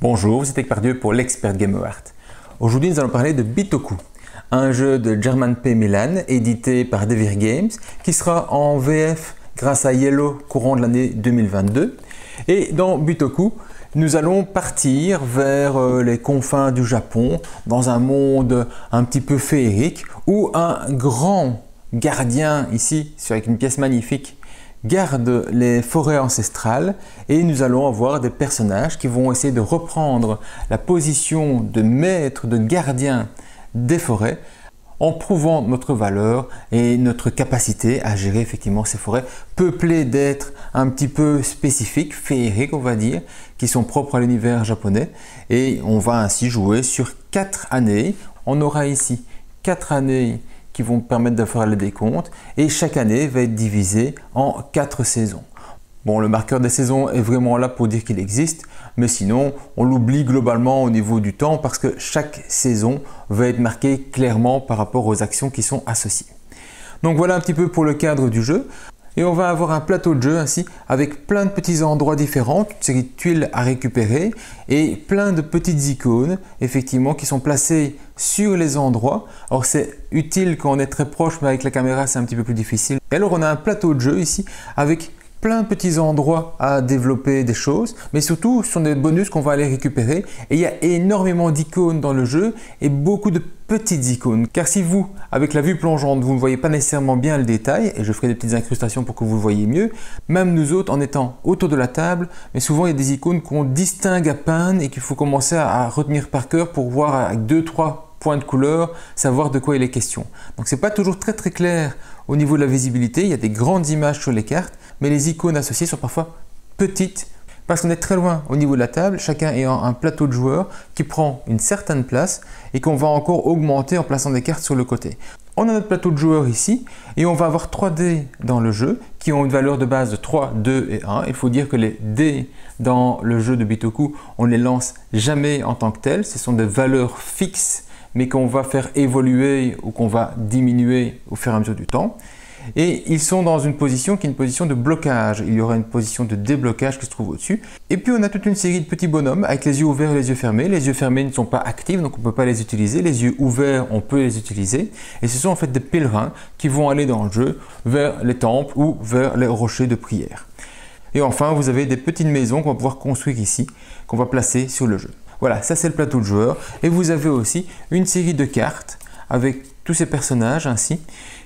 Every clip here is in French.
Bonjour, c'est Pardieu pour l'Expert Game Art. Aujourd'hui, nous allons parler de Bitoku, un jeu de German P. Milan édité par Devir Games qui sera en VF grâce à Yellow courant de l'année 2022. Et dans Bitoku, nous allons partir vers les confins du Japon, dans un monde un petit peu féerique où un grand gardien, ici, avec une pièce magnifique, garde les forêts ancestrales et nous allons avoir des personnages qui vont essayer de reprendre la position de maître, de gardien des forêts en prouvant notre valeur et notre capacité à gérer effectivement ces forêts peuplées d'êtres un petit peu spécifiques, féeriques on va dire, qui sont propres à l'univers japonais, et on va ainsi jouer sur 4 années. On aura ici 4 années qui vont permettre de faire le décompte et chaque année va être divisée en 4 saisons. Bon, le marqueur des saisons est vraiment là pour dire qu'il existe, mais sinon on l'oublie globalement au niveau du temps parce que chaque saison va être marquée clairement par rapport aux actions qui sont associées. Donc voilà un petit peu pour le cadre du jeu. Et on va avoir un plateau de jeu ainsi avec plein de petits endroits différents, une série de tuiles à récupérer et plein de petites icônes effectivement qui sont placées sur les endroits. Alors c'est utile quand on est très proche, mais avec la caméra c'est un petit peu plus difficile. Et alors on a un plateau de jeu ici avec plein de petits endroits à développer des choses, mais surtout ce sont des bonus qu'on va aller récupérer. Et il y a énormément d'icônes dans le jeu et beaucoup de petites icônes. Car si vous, avec la vue plongeante, vous ne voyez pas nécessairement bien le détail, et je ferai des petites incrustations pour que vous le voyez mieux, même nous autres en étant autour de la table, mais souvent il y a des icônes qu'on distingue à peine et qu'il faut commencer à retenir par cœur pour voir avec 2-3 points de couleur, savoir de quoi il est question. Donc c'est pas toujours très clair au niveau de la visibilité, il y a des grandes images sur les cartes, mais les icônes associées sont parfois petites parce qu'on est très loin au niveau de la table, chacun ayant un plateau de joueurs qui prend une certaine place et qu'on va encore augmenter en plaçant des cartes sur le côté. On a notre plateau de joueurs ici et on va avoir 3 dés dans le jeu qui ont une valeur de base de 3, 2 et 1. Il faut dire que les dés dans le jeu de Bitoku, on ne les lance jamais en tant que tels, ce sont des valeurs fixes mais qu'on va faire évoluer ou qu'on va diminuer au fur et à mesure du temps. Et ils sont dans une position qui est une position de blocage. Il y aura une position de déblocage qui se trouve au-dessus. Et puis on a toute une série de petits bonhommes avec les yeux ouverts et les yeux fermés. Les yeux fermés ne sont pas actifs, donc on ne peut pas les utiliser. Les yeux ouverts, on peut les utiliser. Et ce sont en fait des pèlerins qui vont aller dans le jeu vers les temples ou vers les rochers de prière. Et enfin, vous avez des petites maisons qu'on va pouvoir construire ici, qu'on va placer sur le jeu. Voilà, ça c'est le plateau de joueurs. Et vous avez aussi une série de cartes avec tous ces personnages ainsi,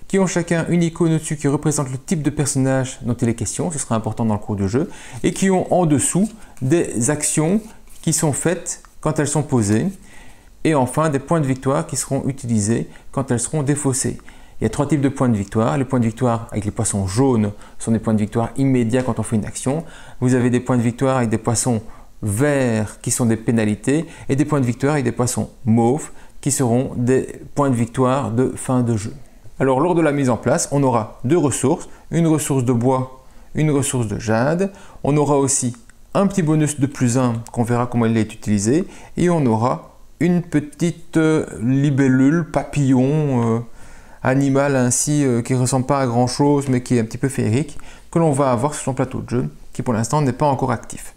qui ont chacun une icône au-dessus qui représente le type de personnage dont il est question, ce sera important dans le cours du jeu, et qui ont en dessous des actions qui sont faites quand elles sont posées, et enfin des points de victoire qui seront utilisés quand elles seront défaussées. Il y a 3 types de points de victoire. Les points de victoire avec les poissons jaunes sont des points de victoire immédiats quand on fait une action. Vous avez des points de victoire avec des poissons verts qui sont des pénalités, et des points de victoire avec des poissons mauves qui seront des points de victoire de fin de jeu. Alors lors de la mise en place, on aura 2 ressources, une ressource de bois, une ressource de jade. On aura aussi un petit bonus de +1 qu'on verra comment il est utilisé, et on aura une petite libellule, papillon, animal ainsi qui ne ressemble pas à grand chose mais qui est un petit peu féerique, que l'on va avoir sur son plateau de jeu qui pour l'instant n'est pas encore actif.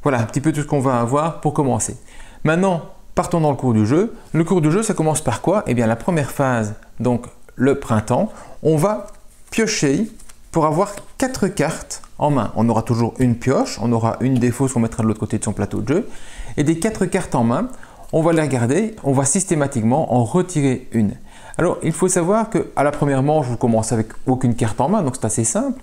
Voilà un petit peu tout ce qu'on va avoir pour commencer. Maintenant, partons dans le cours du jeu. Le cours du jeu, ça commence par quoi? Eh bien la première phase, donc le printemps, on va piocher pour avoir 4 cartes en main. On aura toujours une pioche, on aura une défausse qu'on mettra de l'autre côté de son plateau de jeu. Et des 4 cartes en main, on va les regarder, on va systématiquement en retirer une. Alors il faut savoir qu'à la première manche, vous commencez avec aucune carte en main, donc c'est assez simple.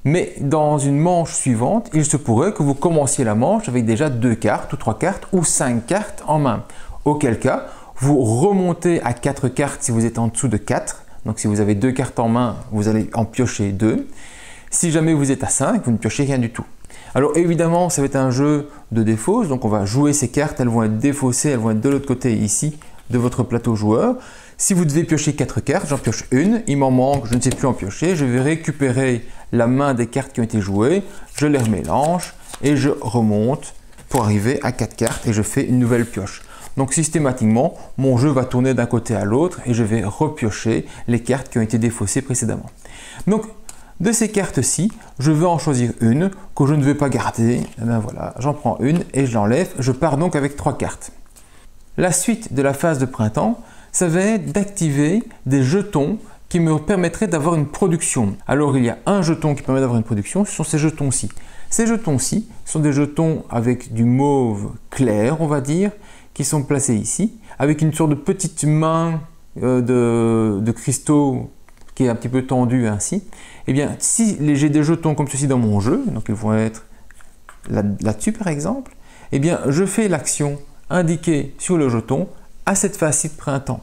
Mais dans une manche suivante, il se pourrait que vous commenciez la manche avec déjà 2 cartes ou 3 cartes ou 5 cartes en main. Auquel cas, vous remontez à 4 cartes si vous êtes en dessous de 4. Donc si vous avez 2 cartes en main, vous allez en piocher 2. Si jamais vous êtes à 5, vous ne piochez rien du tout. Alors évidemment, ça va être un jeu de défausse, donc on va jouer ces cartes, elles vont être défaussées, elles vont être de l'autre côté ici de votre plateau joueur. Si vous devez piocher 4 cartes, j'en pioche une, il m'en manque, je ne sais plus en piocher, je vais récupérer la main des cartes qui ont été jouées, je les remélange et je remonte pour arriver à 4 cartes et je fais une nouvelle pioche. Donc systématiquement, mon jeu va tourner d'un côté à l'autre et je vais repiocher les cartes qui ont été défaussées précédemment. Donc De ces cartes-ci, je veux en choisir une que je ne vais pas garder. Et bien voilà, j'en prends une et je l'enlève. Je pars donc avec 3 cartes. La suite de la phase de printemps, ça va être d'activer des jetons qui me permettraient d'avoir une production. Alors il y a un jeton qui permet d'avoir une production, ce sont ces jetons-ci. Ces jetons-ci sont des jetons avec du mauve clair, on va dire, qui sont placés ici, avec une sorte de petite main de cristaux qui est un petit peu tendue ainsi. Eh bien, si j'ai des jetons comme ceci dans mon jeu, donc ils vont être là-dessus par exemple, eh bien je fais l'action indiquée sur le jeton à cette phase-ci de printemps.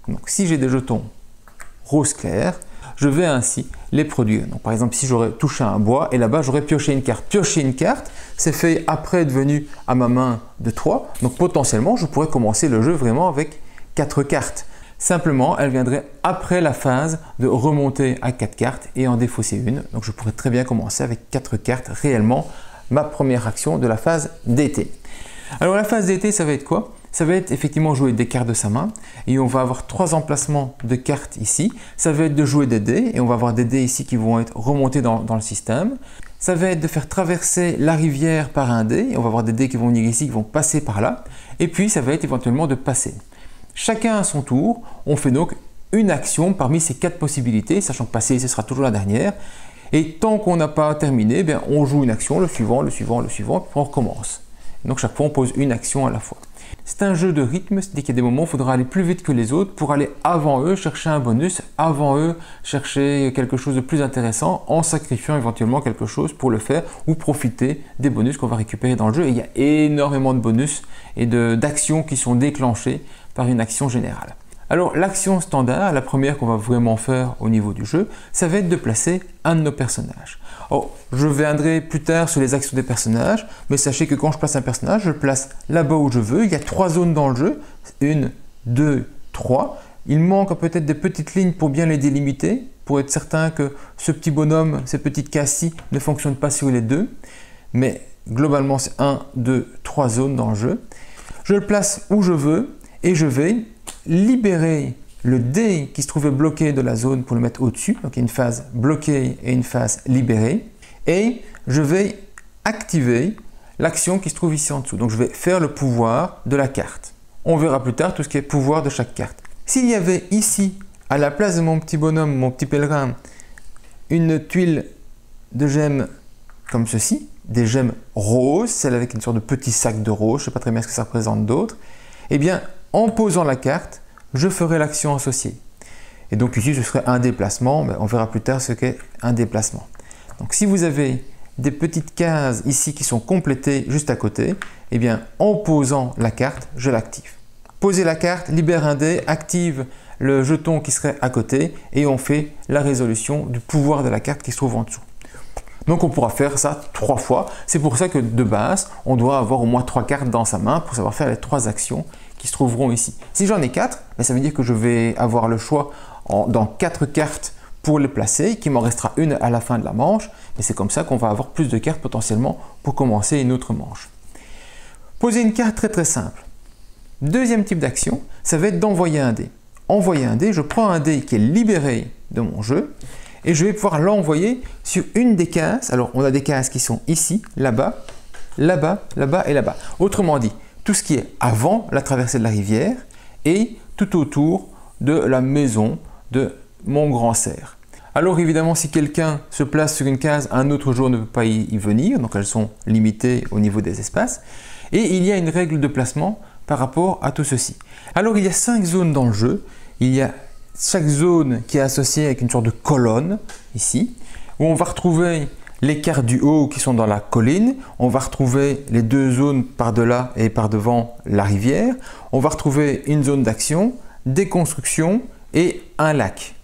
Donc si j'ai des jetons rose clair, je vais ainsi les produire. Donc, par exemple, si j'aurais touché un bois et là-bas j'aurais pioché une carte. Piocher une carte, c'est fait après être venu à ma main de 3. Donc potentiellement, je pourrais commencer le jeu vraiment avec 4 cartes. Simplement, elle viendrait après la phase de remonter à 4 cartes et en défausser une. Donc je pourrais très bien commencer avec 4 cartes réellement ma première action de la phase d'été. Alors la phase d'été, ça va être quoi? Ça va être effectivement jouer des cartes de sa main et on va avoir 3 emplacements de cartes ici. Ça va être de jouer des dés et on va avoir des dés ici qui vont être remontés dans le système. Ça va être de faire traverser la rivière par un dé et on va avoir des dés qui vont venir ici, qui vont passer par là. Et puis ça va être éventuellement de passer. Chacun à son tour, on fait donc une action parmi ces 4 possibilités, sachant que passer ce sera toujours la dernière. Et tant qu'on n'a pas terminé, eh bien, on joue une action, le suivant, le suivant, le suivant, puis on recommence. Donc chaque fois on pose une action à la fois. C'est un jeu de rythme, c'est-à-dire qu'il y a des moments où il faudra aller plus vite que les autres pour aller avant eux chercher un bonus, avant eux chercher quelque chose de plus intéressant en sacrifiant éventuellement quelque chose pour le faire ou profiter des bonus qu'on va récupérer dans le jeu. Et il y a énormément de bonus et d'actions qui sont déclenchées par une action générale. Alors l'action standard, la première qu'on va vraiment faire au niveau du jeu, ça va être de placer un de nos personnages. Oh, je viendrai plus tard sur les actions des personnages, mais sachez que quand je place un personnage, je le place là-bas où je veux. Il y a 3 zones dans le jeu, 1, 2, 3. Il manque peut-être des petites lignes pour bien les délimiter, pour être certain que ce petit bonhomme, ces petites cases-ci ne fonctionnent pas sur les 2. Mais globalement, c'est 1, 2, 3 zones dans le jeu. Je le place où je veux et je vais libérer le dé qui se trouvait bloqué de la zone pour le mettre au-dessus. Donc il y a une phase bloquée et une phase libérée. Et je vais activer l'action qui se trouve ici en dessous. Donc je vais faire le pouvoir de la carte. On verra plus tard tout ce qui est pouvoir de chaque carte. S'il y avait ici, à la place de mon petit bonhomme, mon petit pèlerin, une tuile de gemmes comme ceci, des gemmes roses, celle avec une sorte de petit sac de roses, je ne sais pas très bien ce que ça représente d'autre, eh bien en posant la carte, je ferai l'action associée. Et donc ici, ce serait un déplacement, mais on verra plus tard ce qu'est un déplacement. Donc si vous avez des petites cases ici qui sont complétées juste à côté, eh bien en posant la carte, je l'active. Poser la carte, libère un dé, active le jeton qui serait à côté et on fait la résolution du pouvoir de la carte qui se trouve en dessous. Donc on pourra faire ça 3 fois. C'est pour ça que de base, on doit avoir au moins 3 cartes dans sa main pour savoir faire les 3 actions qui se trouveront ici. Si j'en ai 4, ça veut dire que je vais avoir le choix dans 4 cartes pour les placer, qu'il m'en restera une à la fin de la manche. Et c'est comme ça qu'on va avoir plus de cartes potentiellement pour commencer une autre manche. Poser une carte très très simple. Deuxième type d'action, ça va être d'envoyer un dé. Envoyer un dé, je prends un dé qui est libéré de mon jeu et je vais pouvoir l'envoyer sur une des cases. Alors on a des cases qui sont ici, là-bas, là-bas, là-bas et là-bas. Autrement dit, tout ce qui est avant la traversée de la rivière et tout autour de la maison de mon grand cerf. Alors évidemment, si quelqu'un se place sur une case, un autre joueur ne peut pas y venir, donc elles sont limitées au niveau des espaces. Et il y a une règle de placement par rapport à tout ceci. Alors il y a 5 zones dans le jeu. Il y a chaque zone qui est associée avec une sorte de colonne, ici, où on va retrouver les cartes du haut qui sont dans la colline, on va retrouver les 2 zones par-delà et par-devant la rivière, on va retrouver une zone d'action, des constructions et un lac.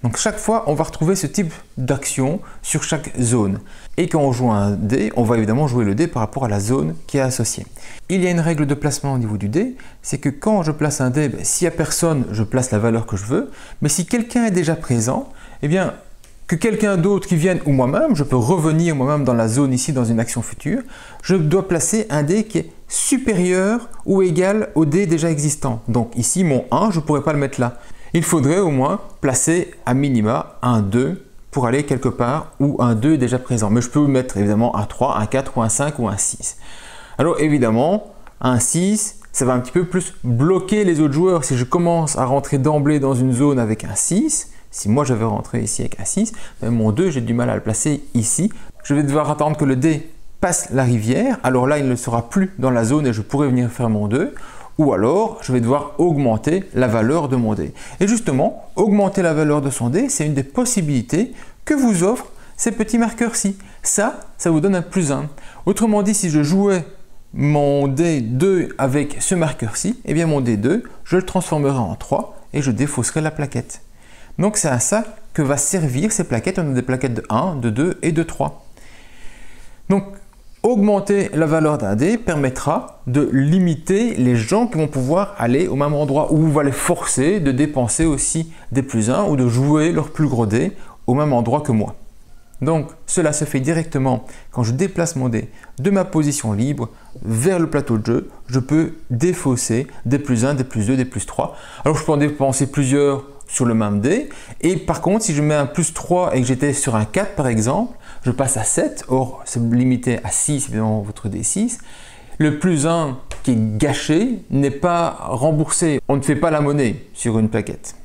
Donc chaque fois, on va retrouver ce type d'action sur chaque zone. Et quand on joue un dé, on va évidemment jouer le dé par rapport à la zone qui est associée. Il y a une règle de placement au niveau du dé, c'est que quand je place un dé, s'il n'y a personne, je place la valeur que je veux. Mais si quelqu'un est déjà présent, eh bien, que quelqu'un d'autre qui vienne ou moi-même, je peux revenir moi-même dans la zone ici dans une action future, je dois placer un dé qui est supérieur ou égal au dé déjà existant. Donc ici, mon 1, je ne pourrais pas le mettre là. Il faudrait au moins placer à minima un 2 pour aller quelque part où un 2 est déjà présent. Mais je peux mettre évidemment un 3, un 4 ou un 5 ou un 6. Alors évidemment, un 6, ça va un petit peu plus bloquer les autres joueurs. Si je commence à rentrer d'emblée dans une zone avec un 6, si moi je vais rentrer ici avec un 6, ben mon 2, j'ai du mal à le placer ici. Je vais devoir attendre que le dé passe la rivière. Alors là, il ne sera plus dans la zone et je pourrai venir faire mon 2. Ou alors, je vais devoir augmenter la valeur de mon dé. Et justement, augmenter la valeur de son dé, c'est une des possibilités que vous offrent ces petits marqueurs-ci. Ça vous donne un +1. Autrement dit, si je jouais mon dé 2 avec ce marqueur-ci, eh bien mon dé 2, je le transformerai en 3 et je défausserai la plaquette. Donc c'est à ça que va servir ces plaquettes. On a des plaquettes de 1, de 2 et de 3. Donc, augmenter la valeur d'un dé permettra de limiter les gens qui vont pouvoir aller au même endroit, ou va les forcer de dépenser aussi des +1 ou de jouer leur plus gros dé au même endroit que moi. Donc cela se fait directement quand je déplace mon dé de ma position libre vers le plateau de jeu. Je peux défausser des +1, des +2, des +3. Alors je peux en dépenser plusieurs sur le même dé. Et par contre, si je mets un +3 et que j'étais sur un 4 par exemple, je passe à 7. Or, c'est limité à 6, évidemment, votre D6. Le +1 qui est gâché n'est pas remboursé. On ne fait pas la monnaie sur une plaquette.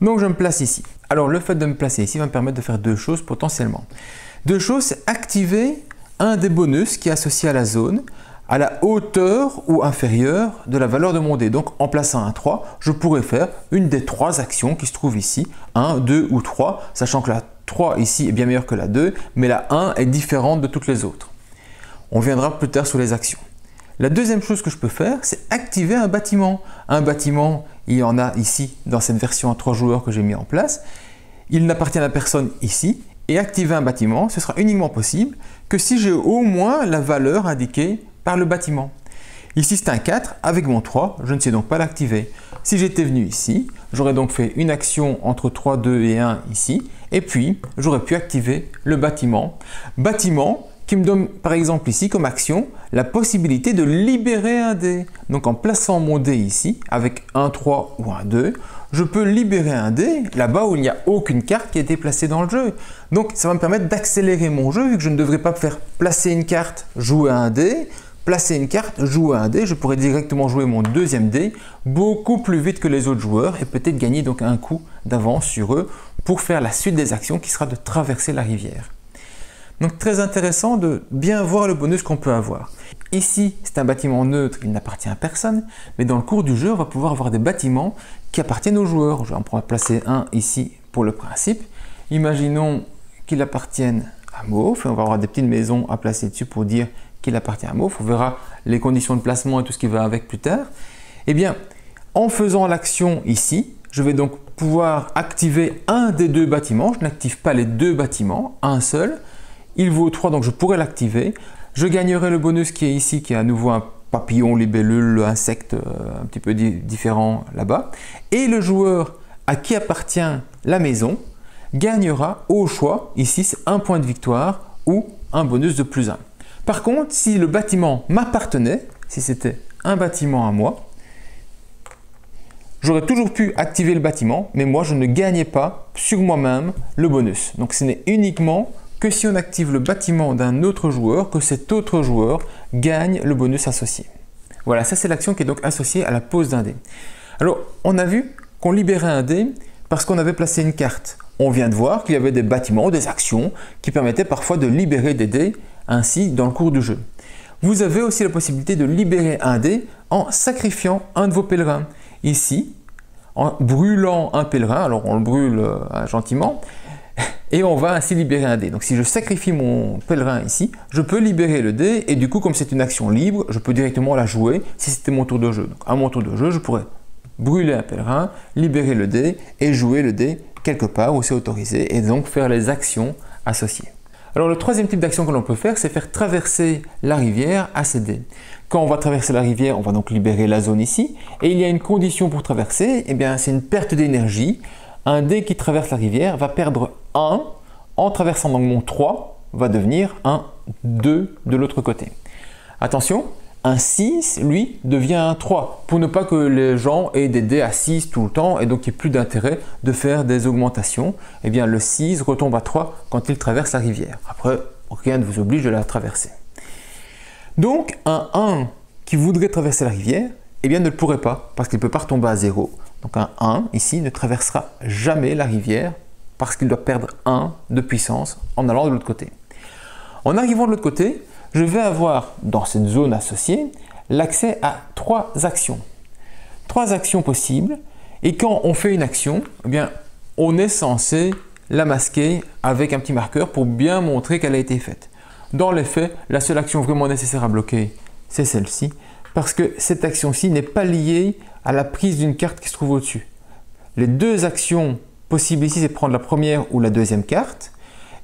Donc, je me place ici. Alors, le fait de me placer ici va me permettre de faire deux choses potentiellement. Deux choses, c'est activer un des bonus qui est associé à la zone à la hauteur ou inférieure de la valeur de mon dé. Donc, en plaçant un 3, je pourrais faire une des 3 actions qui se trouvent ici, 1, 2 ou 3, sachant que la 3 ici est bien meilleure que la 2, mais la 1 est différente de toutes les autres. On viendra plus tard sur les actions. La deuxième chose que je peux faire, c'est activer un bâtiment. Un bâtiment, il y en a ici dans cette version à 3 joueurs que j'ai mis en place. Il n'appartient à personne ici. Et activer un bâtiment, ce sera uniquement possible que si j'ai au moins la valeur indiquée par le bâtiment. Ici, c'est un 4. Avec mon 3, je ne sais donc pas l'activer. Si j'étais venu ici, j'aurais donc fait une action entre 3, 2 et 1 ici. Et puis, j'aurais pu activer le bâtiment. Bâtiment qui me donne par exemple ici comme action la possibilité de libérer un dé. Donc en plaçant mon dé ici avec un 3 ou un 2, je peux libérer un dé là-bas où il n'y a aucune carte qui a été placée dans le jeu. Donc ça va me permettre d'accélérer mon jeu vu que je ne devrais pas faire placer une carte, jouer un dé, placer une carte, jouer un dé. Je pourrais directement jouer mon deuxième dé beaucoup plus vite que les autres joueurs et peut-être gagner donc un coup d'avance sur eux pour faire la suite des actions qui sera de traverser la rivière. Donc très intéressant de bien voir le bonus qu'on peut avoir. Ici, c'est un bâtiment neutre, il n'appartient à personne, mais dans le cours du jeu, on va pouvoir avoir des bâtiments qui appartiennent aux joueurs. Je vais en placer un ici pour le principe. Imaginons qu'il appartienne à Mauve, on va avoir des petites maisons à placer dessus pour dire qu'il appartient à Mauve. On verra les conditions de placement et tout ce qui va avec plus tard. Eh bien, en faisant l'action ici, je vais donc pouvoir activer un des deux bâtiments. Je n'active pas les deux bâtiments, un seul. Il vaut 3, donc je pourrais l'activer. Je gagnerai le bonus qui est ici, qui est à nouveau un papillon, libellule, insecte un petit peu différent là-bas. Et le joueur à qui appartient la maison gagnera au choix, ici c'est un point de victoire ou un bonus de +1. Par contre, si le bâtiment m'appartenait, si c'était un bâtiment à moi, j'aurais toujours pu activer le bâtiment, mais moi je ne gagnais pas sur moi-même le bonus. Donc ce n'est uniquement que si on active le bâtiment d'un autre joueur, que cet autre joueur gagne le bonus associé. Voilà, ça c'est l'action qui est donc associée à la pose d'un dé. Alors, on a vu qu'on libérait un dé parce qu'on avait placé une carte. On vient de voir qu'il y avait des bâtiments, des actions qui permettaient parfois de libérer des dés ainsi dans le cours du jeu. Vous avez aussi la possibilité de libérer un dé en sacrifiant un de vos pèlerins. Ici, en brûlant un pèlerin, alors on le brûle gentiment, et on va ainsi libérer un dé. Donc si je sacrifie mon pèlerin ici, je peux libérer le dé et du coup comme c'est une action libre, je peux directement la jouer si c'était mon tour de jeu. Donc à mon tour de jeu, je pourrais brûler un pèlerin, libérer le dé et jouer le dé quelque part où c'est autorisé et donc faire les actions associées. Alors le troisième type d'action que l'on peut faire, c'est faire traverser la rivière à ces dés. Quand on va traverser la rivière, on va donc libérer la zone ici et il y a une condition pour traverser, et bien c'est une perte d'énergie. Un dé qui traverse la rivière va perdre 1 en traversant donc mon 3 va devenir un 2 de l'autre côté. Attention, Un 6, lui, devient un 3 pour ne pas que les gens aient des dés à 6 tout le temps et donc il n'y ait plus d'intérêt de faire des augmentations. Eh bien, le 6 retombe à 3 quand il traverse la rivière. Après, rien ne vous oblige de la traverser. Donc, un 1 qui voudrait traverser la rivière, eh bien, ne le pourrait pas parce qu'il ne peut pas retomber à 0. Donc, un 1 ici ne traversera jamais la rivière parce qu'il doit perdre 1 de puissance en allant de l'autre côté. En arrivant de l'autre côté, je vais avoir dans cette zone associée l'accès à 3 actions. 3 actions possibles et quand on fait une action, eh bien, on est censé la masquer avec un petit marqueur pour bien montrer qu'elle a été faite. Dans les faits, la seule action vraiment nécessaire à bloquer, c'est celle-ci parce que cette action-ci n'est pas liée à la prise d'une carte qui se trouve au-dessus. Les 2 actions possibles ici, c'est prendre la première ou la deuxième carte.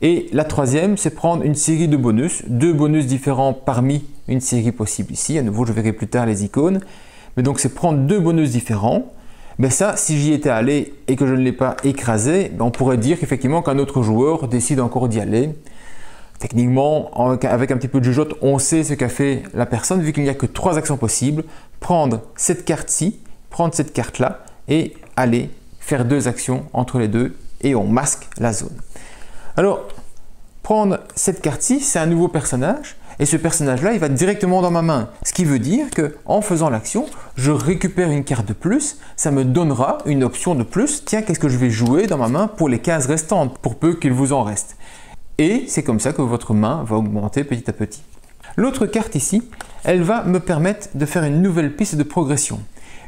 Et la troisième, c'est prendre une série de bonus, 2 bonus différents parmi une série possible ici. À nouveau, je verrai plus tard les icônes. Mais donc, c'est prendre 2 bonus différents. Mais ça, si j'y étais allé et que je ne l'ai pas écrasé, on pourrait dire qu'effectivement qu'un autre joueur décide encore d'y aller. Techniquement, avec un petit peu de jugeote, on sait ce qu'a fait la personne vu qu'il n'y a que 3 actions possibles. Prendre cette carte-ci, prendre cette carte-là et aller faire 2 actions entre les deux et on masque la zone. Alors, prendre cette carte-ci, c'est un nouveau personnage et ce personnage-là, il va directement dans ma main. Ce qui veut dire qu'en faisant l'action, je récupère une carte de plus, ça me donnera une option de plus. Tiens, qu'est-ce que je vais jouer dans ma main pour les cases restantes, pour peu qu'il vous en reste. Et c'est comme ça que votre main va augmenter petit à petit. L'autre carte ici, elle va me permettre de faire une nouvelle piste de progression.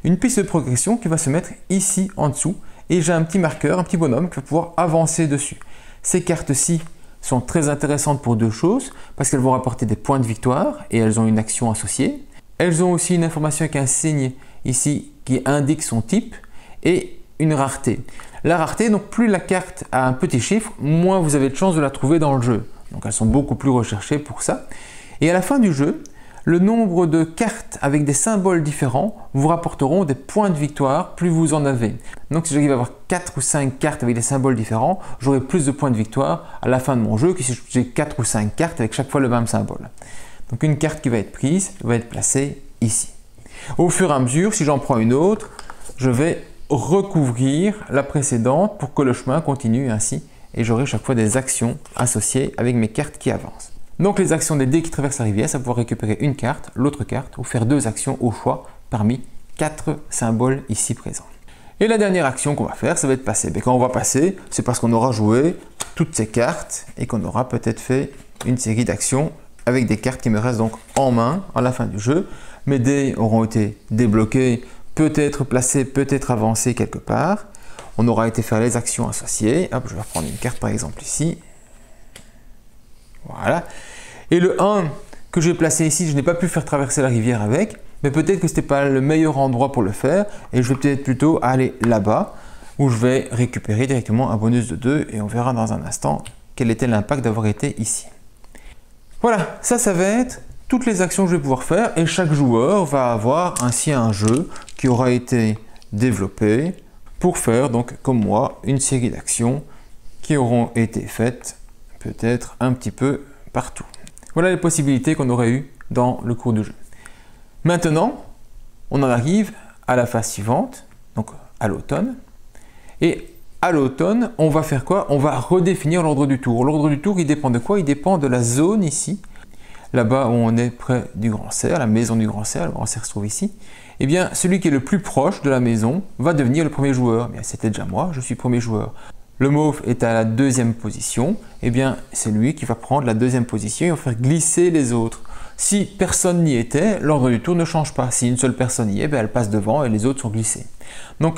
Une piste de progression qui va se mettre ici en dessous et j'ai un petit marqueur, un petit bonhomme qui va pouvoir avancer dessus. Ces cartes-ci sont très intéressantes pour 2 choses, parce qu'elles vont rapporter des points de victoire et elles ont une action associée. Elles ont aussi une information avec un signe ici qui indique son type et une rareté. La rareté, donc plus la carte a un petit chiffre, moins vous avez de chances de la trouver dans le jeu. Donc elles sont beaucoup plus recherchées pour ça. Et à la fin du jeu, le nombre de cartes avec des symboles différents vous rapporteront des points de victoire plus vous en avez. Donc si j'arrive à avoir 4 ou 5 cartes avec des symboles différents, j'aurai plus de points de victoire à la fin de mon jeu que si j'ai 4 ou 5 cartes avec chaque fois le même symbole. Donc une carte qui va être prise va être placée ici. Au fur et à mesure, si j'en prends une autre, je vais recouvrir la précédente pour que le chemin continue ainsi et j'aurai chaque fois des actions associées avec mes cartes qui avancent. Donc les actions des dés qui traversent la rivière, ça va pouvoir récupérer une carte, l'autre carte, ou faire 2 actions au choix parmi 4 symboles ici présents. Et la dernière action qu'on va faire, ça va être passer. Mais quand on va passer, c'est parce qu'on aura joué toutes ces cartes et qu'on aura peut-être fait une série d'actions avec des cartes qui me restent donc en main à la fin du jeu. Mes dés auront été débloqués, peut-être placés, peut-être avancés quelque part. On aura été faire les actions associées. Hop, je vais reprendre une carte par exemple ici. Voilà. Et le 1 que j'ai placé ici, je n'ai pas pu faire traverser la rivière avec, mais peut-être que ce n'était pas le meilleur endroit pour le faire et je vais peut-être plutôt aller là-bas où je vais récupérer directement un bonus de 2 et on verra dans un instant quel était l'impact d'avoir été ici. Voilà, ça va être toutes les actions que je vais pouvoir faire et chaque joueur va avoir ainsi un jeu qui aura été développé pour faire donc comme moi une série d'actions qui auront été faites peut-être un petit peu partout. Voilà les possibilités qu'on aurait eues dans le cours du jeu. Maintenant, on en arrive à la phase suivante, donc à l'automne. Et à l'automne, on va faire quoi? On va redéfinir l'ordre du tour. L'ordre du tour, il dépend de quoi? Il dépend de la zone ici, là-bas où on est près du Grand Cerf, la maison du Grand Cerf, le Grand Cerf se trouve ici. Eh bien, celui qui est le plus proche de la maison va devenir le premier joueur. Eh bien, c'était déjà moi, je suis premier joueur. Le mauve est à la 2e position, eh bien c'est lui qui va prendre la 2e position et va faire glisser les autres. Si personne n'y était, l'ordre du tour ne change pas. Si une seule personne y est, elle passe devant et les autres sont glissés. Donc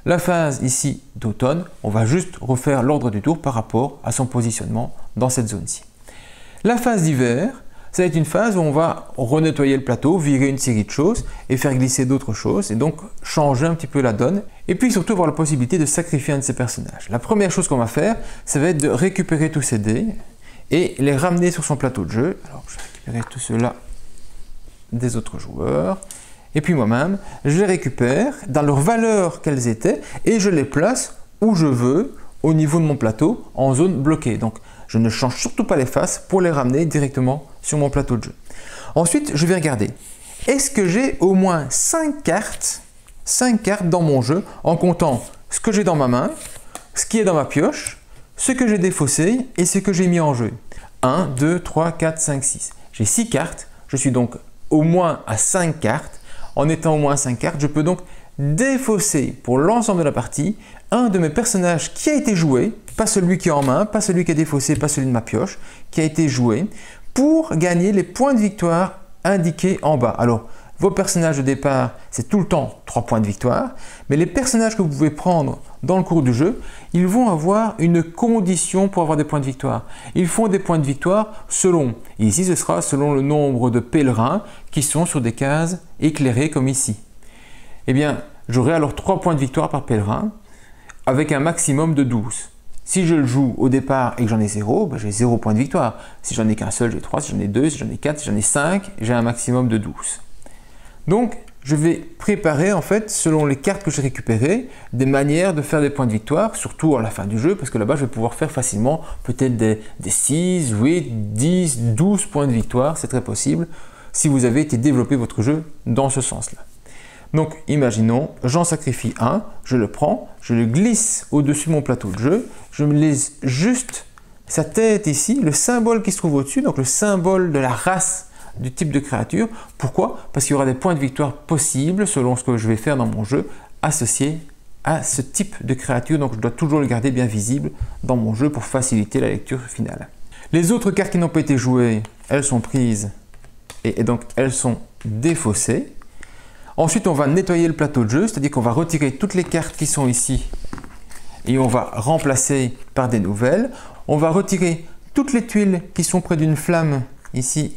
la phase ici d'automne, on va juste refaire l'ordre du tour par rapport à son positionnement dans cette zone-ci. La phase d'hiver, ça va être une phase où on va renettoyer le plateau, virer une série de choses et faire glisser d'autres choses et donc changer un petit peu la donne et puis surtout avoir la possibilité de sacrifier un de ces personnages. La première chose qu'on va faire, ça va être de récupérer tous ces dés et les ramener sur son plateau de jeu. Alors je vais récupérer tout cela des autres joueurs et puis moi-même, je les récupère dans leur valeur qu'elles étaient et je les place où je veux au niveau de mon plateau en zone bloquée. Donc je ne change surtout pas les faces pour les ramener directement sur mon plateau de jeu. Ensuite, je vais regarder. est-ce que j'ai au moins 5 cartes dans mon jeu en comptant ce que j'ai dans ma main, ce qui est dans ma pioche, ce que j'ai défaussé et ce que j'ai mis en jeu. 1, 2, 3, 4, 5, 6. J'ai 6 cartes, je suis donc au moins à 5 cartes. En étant au moins à 5 cartes, je peux donc défausser pour l'ensemble de la partie un de mes personnages qui a été joué, pas celui qui est en main, pas celui qui est défaussé, pas celui de ma pioche, qui a été joué, pour gagner les points de victoire indiqués en bas. Alors, vos personnages de départ, c'est tout le temps 3 points de victoire, mais les personnages que vous pouvez prendre dans le cours du jeu, ils vont avoir une condition pour avoir des points de victoire. Ils font des points de victoire selon, et ici ce sera selon le nombre de pèlerins qui sont sur des cases éclairées comme ici. Eh bien, j'aurai alors 3 points de victoire par pèlerin avec un maximum de 12. Si je le joue au départ et que j'en ai 0, ben j'ai 0 points de victoire. Si j'en ai qu'un seul, j'ai 3. Si j'en ai 2, si j'en ai 4, si j'en ai 5, j'ai un maximum de 12. Donc, je vais préparer en fait, selon les cartes que j'ai récupérées, des manières de faire des points de victoire, surtout à la fin du jeu, parce que là-bas, je vais pouvoir faire facilement peut-être des 6, 8, 10, 12 points de victoire, c'est très possible, si vous avez été développé votre jeu dans ce sens-là. Donc, imaginons, j'en sacrifie un, je le prends, je le glisse au-dessus de mon plateau de jeu, je me laisse juste sa tête ici, le symbole qui se trouve au-dessus, donc le symbole de la race du type de créature. Pourquoi? Parce qu'il y aura des points de victoire possibles selon ce que je vais faire dans mon jeu associés à ce type de créature. Donc je dois toujours le garder bien visible dans mon jeu pour faciliter la lecture finale. Les autres cartes qui n'ont pas été jouées, elles sont prises et donc elles sont défaussées. Ensuite, on va nettoyer le plateau de jeu, c'est-à-dire qu'on va retirer toutes les cartes qui sont ici et on va remplacer par des nouvelles. On va retirer toutes les tuiles qui sont près d'une flamme ici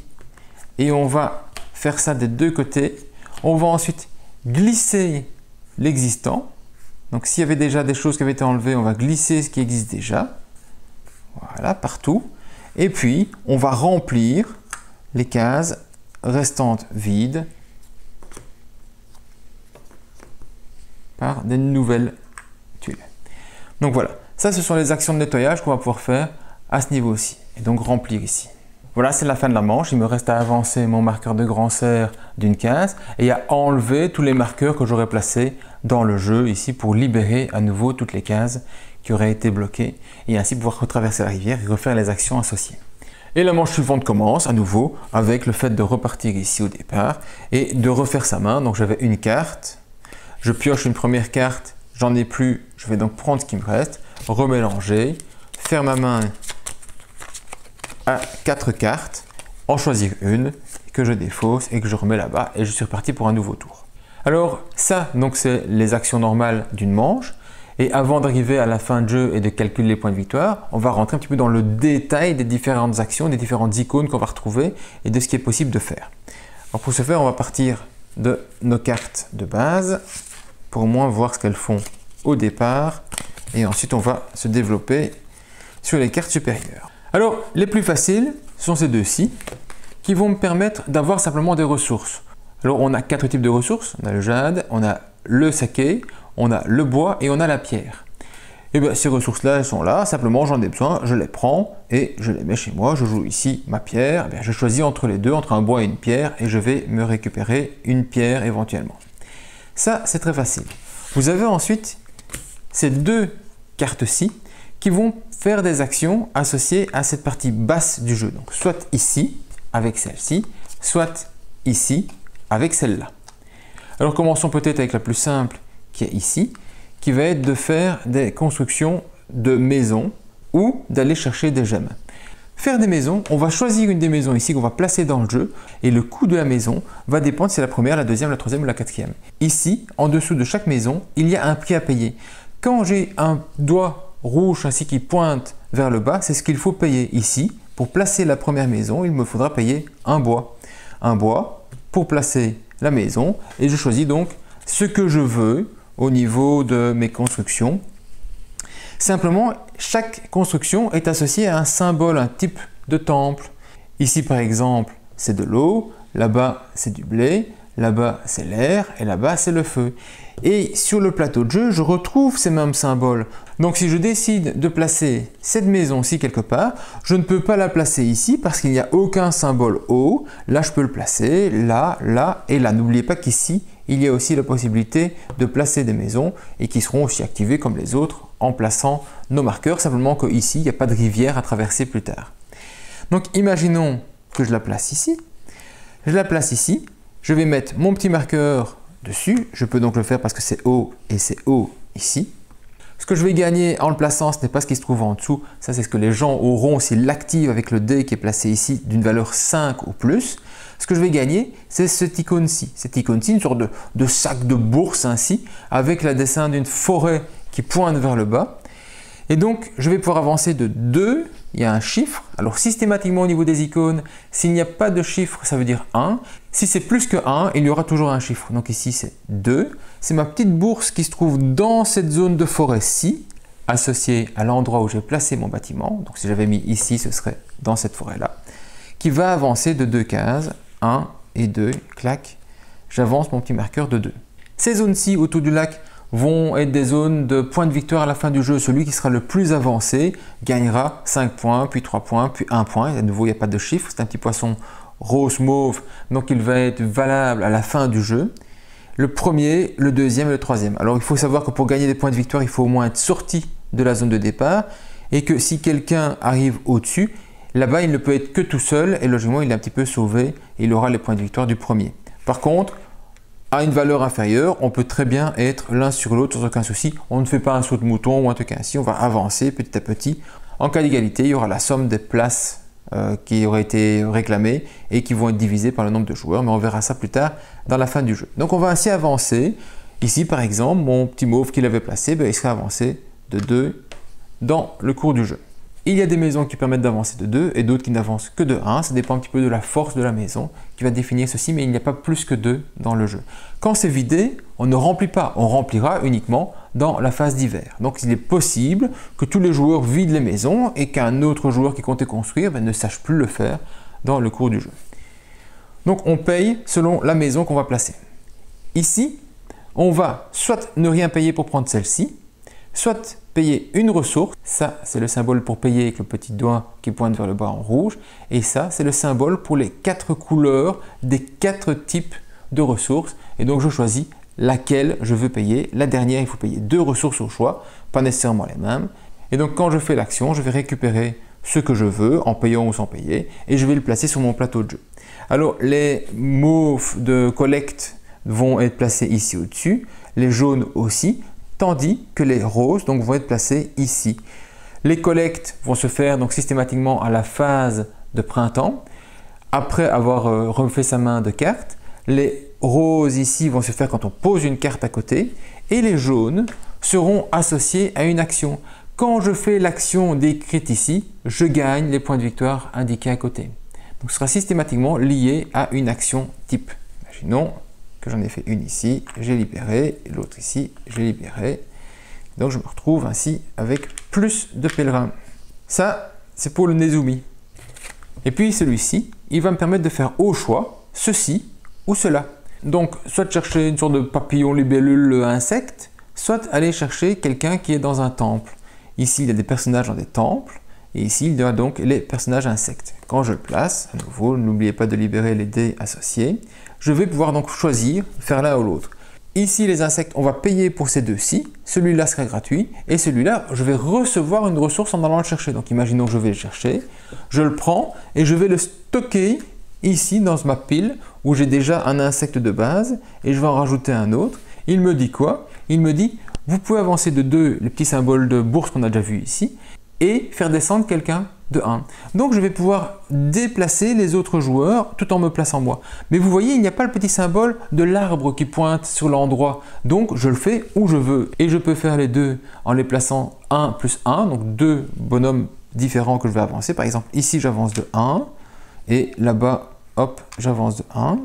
et on va faire ça des deux côtés. On va ensuite glisser l'existant. Donc s'il y avait déjà des choses qui avaient été enlevées, on va glisser ce qui existe déjà. Voilà, partout. Et puis, on va remplir les cases restantes vides par des nouvelles tuiles. Donc voilà, ça ce sont les actions de nettoyage qu'on va pouvoir faire à ce niveau-ci. Et donc remplir ici. Voilà, c'est la fin de la manche. Il me reste à avancer mon marqueur de grand cerf d'une case et à enlever tous les marqueurs que j'aurais placés dans le jeu ici pour libérer à nouveau toutes les cases qui auraient été bloquées et ainsi pouvoir retraverser la rivière et refaire les actions associées. Et la manche suivante commence à nouveau avec le fait de repartir ici au départ et de refaire sa main. Donc j'avais une carte, je pioche une première carte, j'en ai plus, je vais donc prendre ce qui me reste, remélanger, faire ma main à 4 cartes, en choisir une que je défausse et que je remets là-bas et je suis reparti pour un nouveau tour. Alors ça, donc c'est les actions normales d'une manche. Et avant d'arriver à la fin de jeu et de calculer les points de victoire, on va rentrer un petit peu dans le détail des différentes actions, des différentes icônes qu'on va retrouver et de ce qui est possible de faire. Alors pour ce faire, on va partir de nos cartes de base pour au moins voir ce qu'elles font au départ et ensuite on va se développer sur les cartes supérieures. Alors, les plus faciles sont ces deux-ci qui vont me permettre d'avoir simplement des ressources. Alors, on a 4 types de ressources. On a le jade, on a le saké, on a le bois et on a la pierre. Et bien, ces ressources-là, elles sont là. Simplement, j'en ai besoin, je les prends et je les mets chez moi. Je joue ici ma pierre. Je choisis entre les deux, entre un bois et une pierre et je vais me récupérer une pierre éventuellement. Ça, c'est très facile. Vous avez ensuite ces deux cartes-ci qui vont faire des actions associées à cette partie basse du jeu. Donc, soit ici, avec celle-ci, soit ici, avec celle-là. Alors, commençons peut-être avec la plus simple, qui est ici, qui va être de faire des constructions de maisons ou d'aller chercher des gemmes. Faire des maisons, on va choisir une des maisons ici qu'on va placer dans le jeu et le coût de la maison va dépendre si c'est la première, la deuxième, la troisième ou la quatrième. Ici, en dessous de chaque maison, il y a un prix à payer. Quand j'ai un doigt rouge ainsi qui pointe vers le bas, c'est ce qu'il faut payer ici. Pour placer la première maison, il me faudra payer un bois. Un bois pour placer la maison et je choisis donc ce que je veux au niveau de mes constructions. Simplement, chaque construction est associée à un symbole, un type de temple. Ici par exemple, c'est de l'eau, là-bas c'est du blé, là-bas c'est l'air et là-bas c'est le feu. Et sur le plateau de jeu, je retrouve ces mêmes symboles. Donc si je décide de placer cette maison-ci quelque part, je ne peux pas la placer ici parce qu'il n'y a aucun symbole eau. Là, je peux le placer, là, là et là. N'oubliez pas qu'ici, il y a aussi la possibilité de placer des maisons et qui seront aussi activées comme les autres en plaçant nos marqueurs. Simplement qu'ici, il n'y a pas de rivière à traverser plus tard. Donc imaginons que je la place ici. Je la place ici. Je vais mettre mon petit marqueur dessus. Je peux donc le faire parce que c'est haut et c'est haut ici. Ce que je vais gagner en le plaçant, ce n'est pas ce qui se trouve en dessous. Ça, c'est ce que les gens auront s'ils l'activent avec le dé qui est placé ici d'une valeur 5 ou plus. Ce que je vais gagner, c'est cette icône-ci. Cette icône-ci, une sorte de sac de bourse ainsi, avec le dessin d'une forêt qui pointe vers le bas. Et donc, je vais pouvoir avancer de 2, il y a un chiffre. Alors, systématiquement au niveau des icônes, s'il n'y a pas de chiffre, ça veut dire 1. Si c'est plus que 1, il y aura toujours un chiffre. Donc ici, c'est 2. C'est ma petite bourse qui se trouve dans cette zone de forêt-ci, associée à l'endroit où j'ai placé mon bâtiment. Donc si j'avais mis ici, ce serait dans cette forêt-là, qui va avancer de 2 cases, 1 et 2, clac, j'avance mon petit marqueur de 2. Ces zones-ci autour du lac vont être des zones de points de victoire à la fin du jeu. Celui qui sera le plus avancé gagnera 5 points, puis 3 points, puis 1 point. Et à nouveau, il n'y a pas de chiffre, c'est un petit poisson rose-mauve, donc il va être valable à la fin du jeu. Le premier, le deuxième et le troisième. Alors il faut savoir que pour gagner des points de victoire, il faut au moins être sorti de la zone de départ et que si quelqu'un arrive au-dessus, là-bas il ne peut être que tout seul et logiquement il est un petit peu sauvé et il aura les points de victoire du premier. Par contre, à une valeur inférieure, on peut très bien être l'un sur l'autre sans aucun souci. On ne fait pas un saut de mouton ou un truc ainsi, on va avancer petit à petit. En cas d'égalité, il y aura la somme des places qui auraient été réclamées et qui vont être divisées par le nombre de joueurs, mais on verra ça plus tard dans la fin du jeu. Donc on va ainsi avancer. Ici par exemple, mon petit mauve qu'il avait placé, il sera avancé de 2 dans le cours du jeu. Il y a des maisons qui permettent d'avancer de 2 et d'autres qui n'avancent que de 1. Ça dépend un petit peu de la force de la maison qui va définir ceci, mais il n'y a pas plus que 2 dans le jeu. Quand c'est vidé, on ne remplit pas, on remplira uniquement dans la phase d'hiver. Donc il est possible que tous les joueurs vident les maisons et qu'un autre joueur qui comptait construire ne sache plus le faire dans le cours du jeu. Donc on paye selon la maison qu'on va placer. Ici, on va soit ne rien payer pour prendre celle-ci, soit payer une ressource. Ça, c'est le symbole pour payer avec le petit doigt qui pointe vers le bas en rouge. Et ça, c'est le symbole pour les 4 couleurs des 4 types de ressources. Et donc, je choisis laquelle je veux payer. La dernière, il faut payer 2 ressources au choix, pas nécessairement les mêmes. Et donc, quand je fais l'action, je vais récupérer ce que je veux en payant ou sans payer et je vais le placer sur mon plateau de jeu. Alors, les mauves de collecte vont être placés ici au-dessus, les jaunes aussi, tandis que les roses donc, vont être placés ici. Les collectes vont se faire donc systématiquement à la phase de printemps, après avoir refait sa main de cartes. Les roses ici vont se faire quand on pose une carte à côté et les jaunes seront associés à une action. Quand je fais l'action décrite ici, je gagne les points de victoire indiqués à côté. Donc ce sera systématiquement lié à une action type. Imaginons que j'en ai fait une ici, j'ai libéré, l'autre ici, j'ai libéré. Donc je me retrouve ainsi avec plus de pèlerins. Ça, c'est pour le Nezumi. Et puis celui-ci, il va me permettre de faire au choix ceci ou cela. Donc soit chercher une sorte de papillon, libellule, insecte, soit aller chercher quelqu'un qui est dans un temple. Ici, il y a des personnages dans des temples. Et ici, il y a donc les personnages insectes. Quand je le place, à nouveau, n'oubliez pas de libérer les dés associés. Je vais pouvoir donc choisir, faire l'un ou l'autre. Ici, les insectes, on va payer pour ces deux-ci. Celui-là sera gratuit. Et celui-là, je vais recevoir une ressource en allant le chercher. Donc, imaginons que je vais le chercher. Je le prends et je vais le stocker ici dans ma pile où j'ai déjà un insecte de base. Et je vais en rajouter un autre. Il me dit quoi? Il me dit, vous pouvez avancer de 2 les petits symboles de bourse qu'on a déjà vu ici. Et faire descendre quelqu'un de 1. Donc je vais pouvoir déplacer les autres joueurs tout en me plaçant moi. Mais vous voyez, il n'y a pas le petit symbole de l'arbre qui pointe sur l'endroit. Donc je le fais où je veux. Et je peux faire les deux en les plaçant 1 plus 1, donc 2 bonhommes différents que je vais avancer. Par exemple, ici j'avance de 1 et là-bas, hop, j'avance de 1.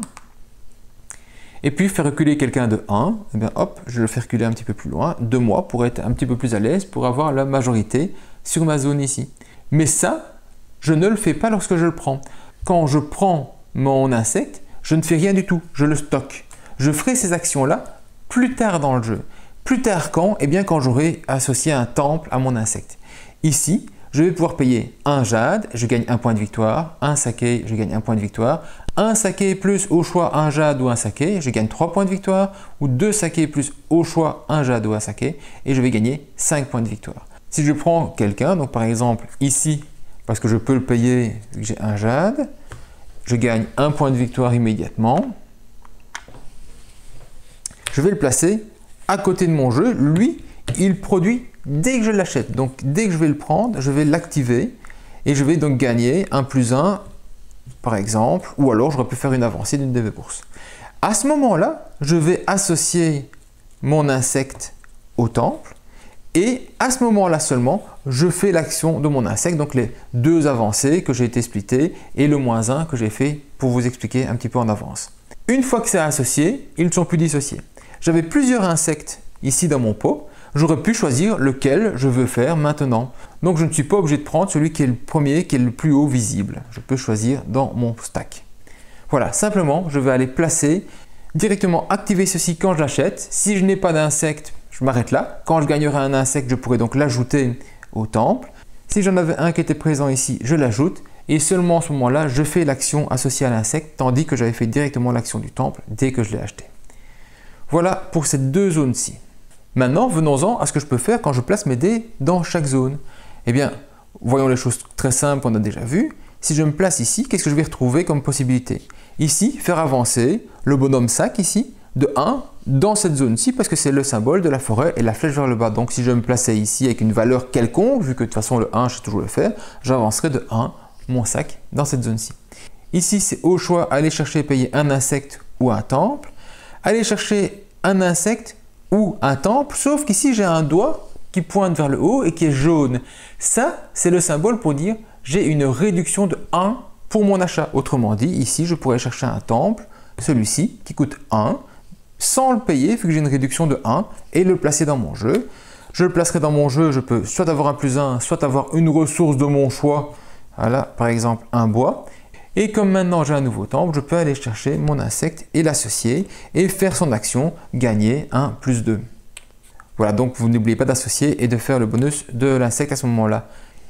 Et puis faire reculer quelqu'un de 1, et bien hop, je le fais reculer un petit peu plus loin de moi pour être un petit peu plus à l'aise, pour avoir la majorité sur ma zone ici. Mais ça, je ne le fais pas lorsque je le prends. Quand je prends mon insecte, je ne fais rien du tout, je le stocke. Je ferai ces actions-là plus tard dans le jeu. Plus tard quand? Eh bien quand j'aurai associé un temple à mon insecte. Ici, je vais pouvoir payer un jade, je gagne un point de victoire, un saké, je gagne un point de victoire, un saké plus au choix un jade ou un saké, je gagne 3 points de victoire, ou 2 sakés plus au choix un jade ou un saké, et je vais gagner 5 points de victoire. Si je prends quelqu'un, donc par exemple ici, parce que je peux le payer vu que j'ai un jade, je gagne un point de victoire immédiatement. Je vais le placer à côté de mon jeu. Lui, il produit dès que je l'achète. Donc dès que je vais le prendre, je vais l'activer et je vais donc gagner un plus 1 par exemple, ou alors j'aurais pu faire une avancée d'une de mes bourses. À ce moment-là, je vais associer mon insecte au temple et à ce moment-là seulement, je fais l'action de mon insecte, donc les 2 avancées que j'ai été splittées et le moins 1 que j'ai fait pour vous expliquer un petit peu en avance. Une fois que c'est associé, ils ne sont plus dissociés. J'avais plusieurs insectes ici dans mon pot. J'aurais pu choisir lequel je veux faire maintenant. Donc je ne suis pas obligé de prendre celui qui est le premier, qui est le plus haut visible. Je peux choisir dans mon stack. Voilà, simplement, je vais aller placer, directement activer ceci quand je l'achète. Si je n'ai pas d'insecte, je m'arrête là. Quand je gagnerai un insecte, je pourrai donc l'ajouter au temple. Si j'en avais un qui était présent ici, je l'ajoute. Et seulement à ce moment-là, je fais l'action associée à l'insecte, tandis que j'avais fait directement l'action du temple dès que je l'ai acheté. Voilà pour ces 2 zones-ci. Maintenant, venons-en à ce que je peux faire quand je place mes dés dans chaque zone. Eh bien, voyons les choses très simples qu'on a déjà vues. Si je me place ici, qu'est-ce que je vais retrouver comme possibilité? Ici, faire avancer le bonhomme sac ici de 1 dans cette zone-ci parce que c'est le symbole de la forêt et la flèche vers le bas. Donc si je me plaçais ici avec une valeur quelconque, vu que de toute façon le 1, je sais toujours le faire, j'avancerai de 1 mon sac dans cette zone-ci. Ici, c'est au choix aller chercher et payer un insecte ou un temple. Aller chercher un insecte ou un temple, sauf qu'ici j'ai un doigt qui pointe vers le haut et qui est jaune. Ça, c'est le symbole pour dire j'ai une réduction de 1 pour mon achat. Autrement dit, ici, je pourrais chercher un temple, celui-ci, qui coûte 1, sans le payer, vu que j'ai une réduction de 1, et le placer dans mon jeu. Je le placerai dans mon jeu, je peux soit avoir un plus 1, soit avoir une ressource de mon choix, voilà, par exemple un bois. Et comme maintenant j'ai un nouveau temple, je peux aller chercher mon insecte et l'associer et faire son action, gagner un plus 2. Voilà, donc vous n'oubliez pas d'associer et de faire le bonus de l'insecte à ce moment-là.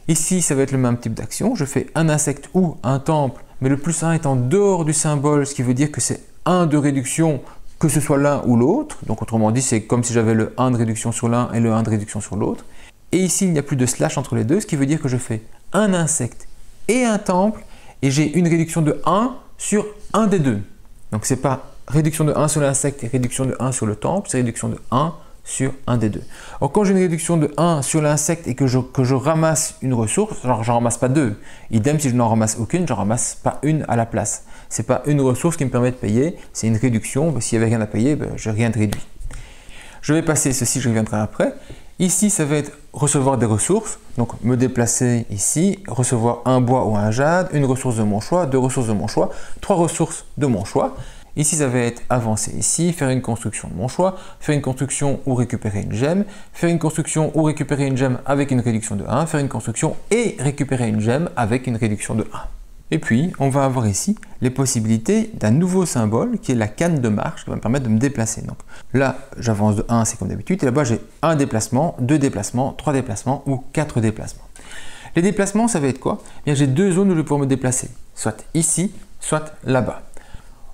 Ici, ça va être le même type d'action. Je fais un insecte ou un temple, mais le plus 1 est en dehors du symbole, ce qui veut dire que c'est 1 de réduction, que ce soit l'un ou l'autre. Donc autrement dit, c'est comme si j'avais le 1 de réduction sur l'un et le 1 de réduction sur l'autre. Et ici, il n'y a plus de slash entre les deux, ce qui veut dire que je fais un insecte et un temple, et j'ai une réduction de 1 sur un des deux. Donc ce n'est pas réduction de 1 sur l'insecte et réduction de 1 sur le temple, c'est réduction de 1 sur un des deux. Alors quand j'ai une réduction de 1 sur l'insecte et que je ramasse une ressource, genre j'en ramasse pas 2. Idem si je n'en ramasse aucune, j'en ramasse pas une à la place. Ce n'est pas une ressource qui me permet de payer, c'est une réduction. S'il n'y avait rien à payer, je n'ai rien de réduit. Je vais passer ceci, je reviendrai après. Ici, ça va être recevoir des ressources, donc me déplacer ici, recevoir un bois ou un jade, une ressource de mon choix, 2 ressources de mon choix, 3 ressources de mon choix. Ici, ça va être avancer ici, faire une construction de mon choix, faire une construction ou récupérer une gemme, faire une construction ou récupérer une gemme avec une réduction de 1, faire une construction et récupérer une gemme avec une réduction de 1. Et puis, on va avoir ici les possibilités d'un nouveau symbole qui est la canne de marche qui va me permettre de me déplacer. Donc là, j'avance de 1, c'est comme d'habitude. Et là-bas, j'ai un déplacement, 2 déplacements, 3 déplacements ou 4 déplacements. Les déplacements, ça va être quoi? Eh bien, j'ai 2 zones où je vais pouvoir me déplacer, soit ici, soit là-bas.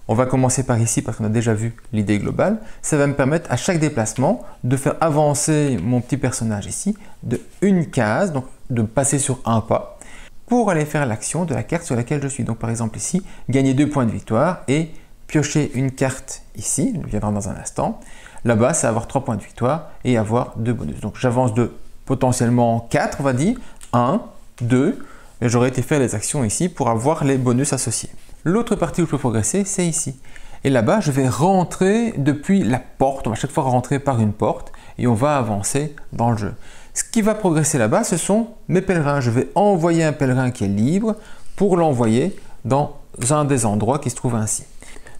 On va commencer par ici parce qu'on a déjà vu l'idée globale. Ça va me permettre à chaque déplacement de faire avancer mon petit personnage ici de une case, donc de passer sur un pas, pour aller faire l'action de la carte sur laquelle je suis. Donc par exemple ici, gagner 2 points de victoire et piocher une carte ici, elle viendra dans un instant. Là-bas, c'est avoir 3 points de victoire et avoir 2 bonus. Donc j'avance de potentiellement 4, on va dire, 1, 2, et j'aurais été faire les actions ici pour avoir les bonus associés. L'autre partie où je peux progresser, c'est ici. Et là-bas, je vais rentrer depuis la porte, on va chaque fois rentrer par une porte et on va avancer dans le jeu. Ce qui va progresser là-bas, ce sont mes pèlerins. Je vais envoyer un pèlerin qui est libre pour l'envoyer dans un des endroits qui se trouve ainsi.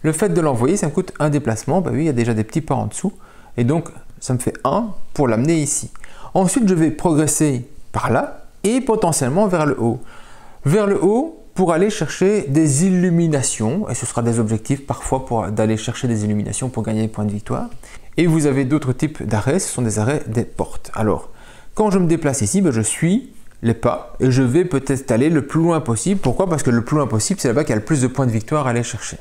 Le fait de l'envoyer, ça me coûte un déplacement. Oui, il y a déjà des petits pas en dessous. Et donc, ça me fait 1 pour l'amener ici. Ensuite, je vais progresser par là et potentiellement vers le haut. Vers le haut, pour aller chercher des illuminations, et ce sera des objectifs parfois pour d'aller chercher des illuminations pour gagner des points de victoire. Et vous avez d'autres types d'arrêts, ce sont des arrêts des portes. Alors, quand je me déplace ici, je suis les pas et je vais peut-être aller le plus loin possible. Pourquoi? Parce que le plus loin possible, c'est là-bas qu'il y a le plus de points de victoire à aller chercher.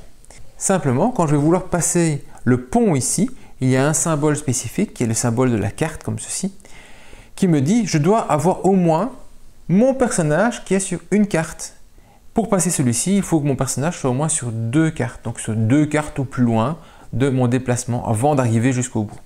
Simplement, quand je vais vouloir passer le pont ici, il y a un symbole spécifique, qui est le symbole de la carte, comme ceci, qui me dit je dois avoir au moins mon personnage qui est sur une carte. Pour passer celui-ci, il faut que mon personnage soit au moins sur 2 cartes, donc sur 2 cartes ou plus loin de mon déplacement avant d'arriver jusqu'au bout.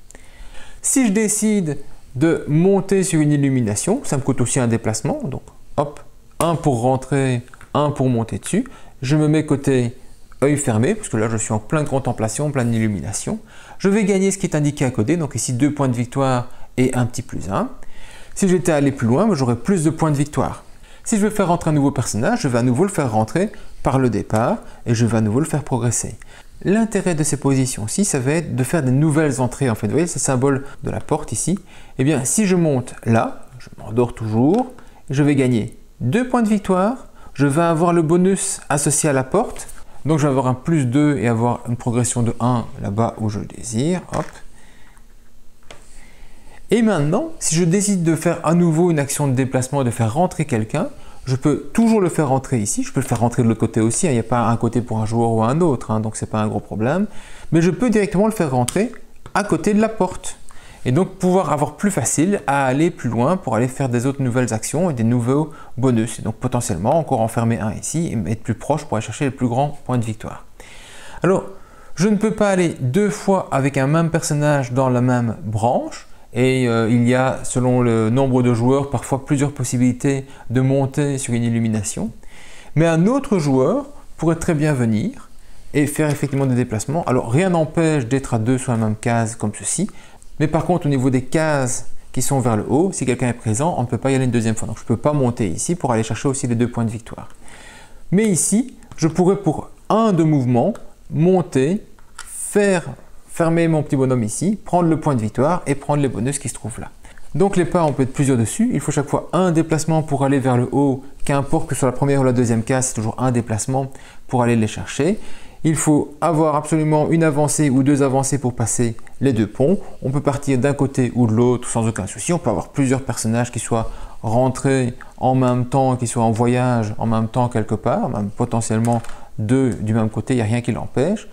Si je décide de monter sur une illumination, ça me coûte aussi un déplacement, donc hop, un pour rentrer, un pour monter dessus. Je me mets côté œil fermé, parce que là je suis en pleine contemplation, pleine illumination. Je vais gagner ce qui est indiqué à côté, donc ici 2 points de victoire et un petit plus 1. Si j'étais allé plus loin, j'aurais plus de points de victoire. Si je veux faire rentrer un nouveau personnage, je vais à nouveau le faire rentrer par le départ et je vais à nouveau le faire progresser. L'intérêt de ces positions-ci, ça va être de faire des nouvelles entrées. En fait, vous voyez ce symbole de la porte ici. Eh bien, si je monte là, je m'endors toujours, je vais gagner 2 points de victoire. Je vais avoir le bonus associé à la porte. Donc, je vais avoir un plus 2 et avoir une progression de 1 là-bas où je le désire. Hop. Et maintenant, si je décide de faire à nouveau une action de déplacement et de faire rentrer quelqu'un, je peux toujours le faire rentrer ici, je peux le faire rentrer de l'autre côté aussi, il n'y a pas un côté pour un joueur ou un autre, donc ce n'est pas un gros problème. Mais je peux directement le faire rentrer à côté de la porte. Et donc pouvoir avoir plus facile à aller plus loin pour aller faire des autres nouvelles actions et des nouveaux bonus. Et donc potentiellement encore en fermer un ici et être plus proche pour aller chercher les plus grands points de victoire. Alors, je ne peux pas aller 2 fois avec un même personnage dans la même branche. Et il y a, selon le nombre de joueurs, parfois plusieurs possibilités de monter sur une illumination. Mais un autre joueur pourrait très bien venir et faire effectivement des déplacements. Alors rien n'empêche d'être à 2 sur la même case comme ceci. Mais par contre, au niveau des cases qui sont vers le haut, si quelqu'un est présent, on ne peut pas y aller une deuxième fois. Donc je ne peux pas monter ici pour aller chercher aussi les 2 points de victoire. Mais ici, je pourrais pour un de mouvement monter, fermer mon petit bonhomme ici, prendre le point de victoire et prendre les bonus qui se trouvent là. Donc les pas, on peut être plusieurs dessus. Il faut chaque fois un déplacement pour aller vers le haut, qu'importe que ce soit la première ou la deuxième case, c'est toujours un déplacement pour aller les chercher. Il faut avoir absolument une avancée ou 2 avancées pour passer les 2 ponts. On peut partir d'un côté ou de l'autre sans aucun souci. On peut avoir plusieurs personnages qui soient rentrés en même temps, qui soient en voyage en même temps quelque part, même potentiellement 2 du même côté, il n'y a rien qui l'empêche.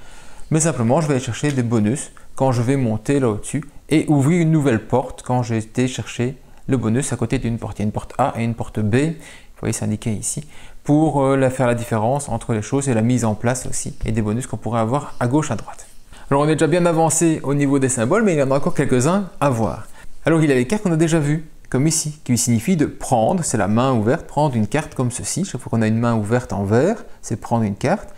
Mais simplement, je vais aller chercher des bonus quand je vais monter là au-dessus et ouvrir une nouvelle porte quand j'ai été chercher le bonus à côté d'une porte. Il y a une porte A et une porte B, vous voyez c'est indiqué ici, pour faire la différence entre les choses et la mise en place aussi et des bonus qu'on pourrait avoir à gauche, à droite. Alors on est déjà bien avancé au niveau des symboles, mais il y en a encore quelques-uns à voir. Alors il y a les cartes qu'on a déjà vues, comme ici, qui signifie de prendre, c'est la main ouverte, prendre une carte comme ceci. Chaque fois qu'on a une main ouverte en vert, c'est prendre une carte.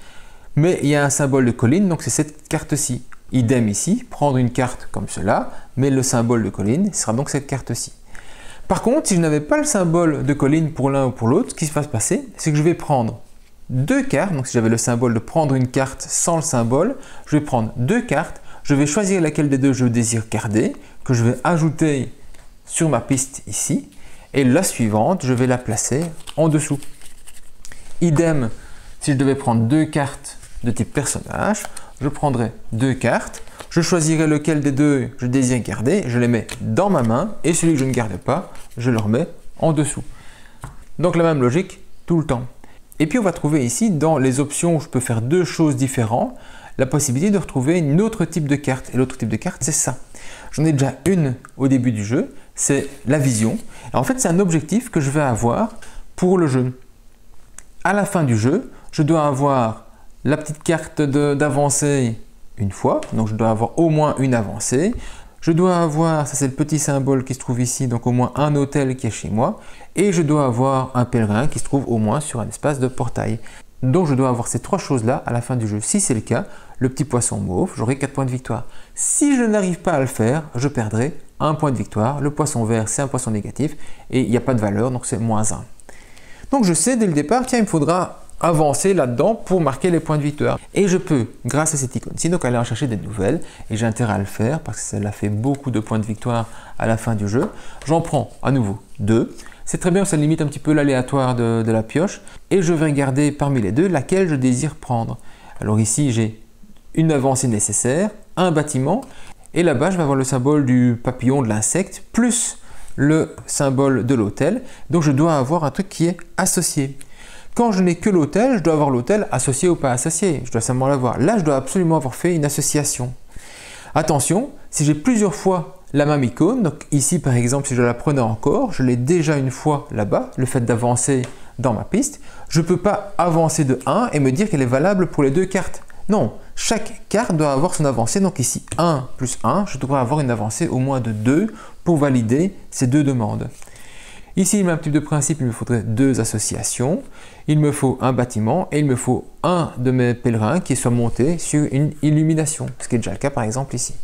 Mais il y a un symbole de colline, donc c'est cette carte-ci. Idem ici, prendre une carte comme cela, mais le symbole de colline sera donc cette carte-ci. Par contre, si je n'avais pas le symbole de colline pour l'un ou pour l'autre, ce qui va se passer, c'est que je vais prendre 2 cartes. Donc si j'avais le symbole de prendre une carte sans le symbole, je vais prendre 2 cartes, je vais choisir laquelle des 2 je désire garder, que je vais ajouter sur ma piste ici, et la suivante, je vais la placer en dessous. Idem, si je devais prendre 2 cartes de type personnage, je prendrai 2 cartes, je choisirai lequel des 2 je désire garder, je les mets dans ma main et celui que je ne garde pas, je le remets en dessous. Donc la même logique tout le temps. Et puis on va trouver ici dans les options où je peux faire 2 choses différentes, la possibilité de retrouver un autre type de carte. Et l'autre type de carte, c'est ça. J'en ai déjà une au début du jeu, c'est la vision. Et en fait, c'est un objectif que je vais avoir pour le jeu. À la fin du jeu, je dois avoir la petite carte d'avancée une fois, donc je dois avoir au moins une avancée. Je dois avoir, ça c'est le petit symbole qui se trouve ici, donc au moins un hôtel qui est chez moi. Et je dois avoir un pèlerin qui se trouve au moins sur un espace de portail. Donc je dois avoir ces 3 choses-là à la fin du jeu. Si c'est le cas, le petit poisson mauve, j'aurai 4 points de victoire. Si je n'arrive pas à le faire, je perdrai 1 point de victoire. Le poisson vert, c'est un poisson négatif et il n'y a pas de valeur, donc c'est -1. Donc je sais dès le départ, tiens, il me faudra avancer là-dedans pour marquer les points de victoire. Et je peux, grâce à cette icône-ci, donc aller en chercher des nouvelles. Et j'ai intérêt à le faire parce que cela fait beaucoup de points de victoire à la fin du jeu. J'en prends à nouveau 2. C'est très bien, ça limite un petit peu l'aléatoire de la pioche. Et je vais regarder parmi les deux laquelle je désire prendre. Alors ici, j'ai une avancée nécessaire, un bâtiment. Et là-bas, je vais avoir le symbole du papillon, de l'insecte, plus le symbole de l'hôtel. Donc je dois avoir un truc qui est associé. Quand je n'ai que l'hôtel, je dois avoir l'hôtel associé ou pas associé. Je dois seulement l'avoir. Là, je dois absolument avoir fait une association. Attention, si j'ai plusieurs fois la même icône, donc ici par exemple si je la prenais encore, je l'ai déjà une fois là-bas, le fait d'avancer dans ma piste, je ne peux pas avancer de 1 et me dire qu'elle est valable pour les deux cartes. Non, chaque carte doit avoir son avancée, donc ici 1 plus 1, je devrais avoir une avancée au moins de 2 pour valider ces deux demandes. Ici, le même type de principe, il me faudrait deux associations, il me faut un bâtiment et il me faut un de mes pèlerins qui soit monté sur une illumination, ce qui est déjà le cas par exemple ici.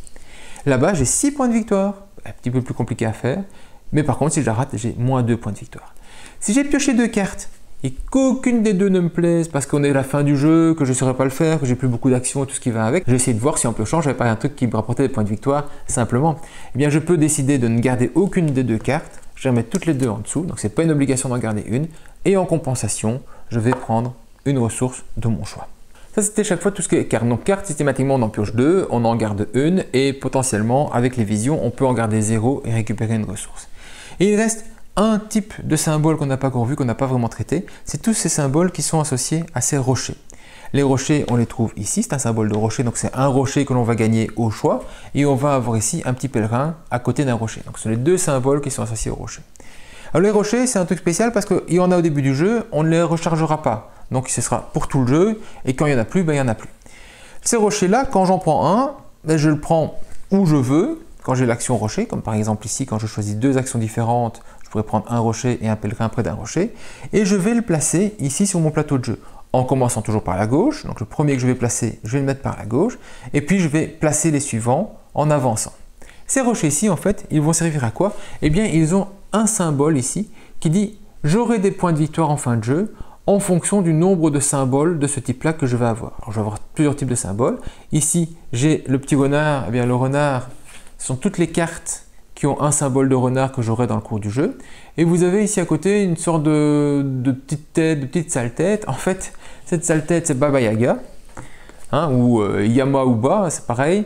Là-bas, j'ai 6 points de victoire, un petit peu plus compliqué à faire, mais par contre, si je la rate, j'ai moins 2 points de victoire. Si j'ai pioché 2 cartes et qu'aucune des deux ne me plaise parce qu'on est à la fin du jeu, que je ne saurais pas le faire, que j'ai plus beaucoup d'actions et tout ce qui va avec, j'ai essayé de voir si en piochant, j'avais pas un truc qui me rapportait des points de victoire simplement. Eh bien, je peux décider de ne garder aucune des deux cartes, je vais mettre toutes les deux en dessous, donc ce n'est pas une obligation d'en garder une, et en compensation, je vais prendre une ressource de mon choix. Ça, c'était chaque fois tout ce qui est carte. Donc, carte, systématiquement, on en pioche 2, on en garde une, et potentiellement, avec les visions, on peut en garder 0 et récupérer une ressource. Et il reste un type de symbole qu'on n'a pas encore vu, qu'on n'a pas vraiment traité, c'est tous ces symboles qui sont associés à ces rochers. Les rochers, on les trouve ici, c'est un symbole de rocher, donc c'est un rocher que l'on va gagner au choix, et on va avoir ici un petit pèlerin à côté d'un rocher. Donc, ce sont les deux symboles qui sont associés au rocher. Alors, les rochers, c'est un truc spécial parce qu'il y en a au début du jeu, on ne les rechargera pas. Donc, ce sera pour tout le jeu, et quand il n'y en a plus, ben, il n'y en a plus. Ces rochers-là, quand j'en prends un, ben, je le prends où je veux, quand j'ai l'action rocher, comme par exemple ici, quand je choisis deux actions différentes, je pourrais prendre un rocher et un pèlerin près d'un rocher, et je vais le placer ici sur mon plateau de jeu, en commençant toujours par la gauche. Donc, le premier que je vais placer, je vais le mettre par la gauche, et puis je vais placer les suivants en avançant. Ces rochers-ci, en fait, ils vont servir à quoi? Eh bien, ils ont un symbole ici qui dit « J'aurai des points de victoire en fin de jeu » en fonction du nombre de symboles de ce type-là que je vais avoir. Alors, je vais avoir plusieurs types de symboles. Ici, j'ai le petit renard. Eh bien, le renard, ce sont toutes les cartes qui ont un symbole de renard que j'aurai dans le cours du jeu. Et vous avez ici à côté une sorte de petite tête, de petite sale tête. En fait, cette sale tête, c'est Baba Yaga, hein, ou Yama-Uba, c'est pareil.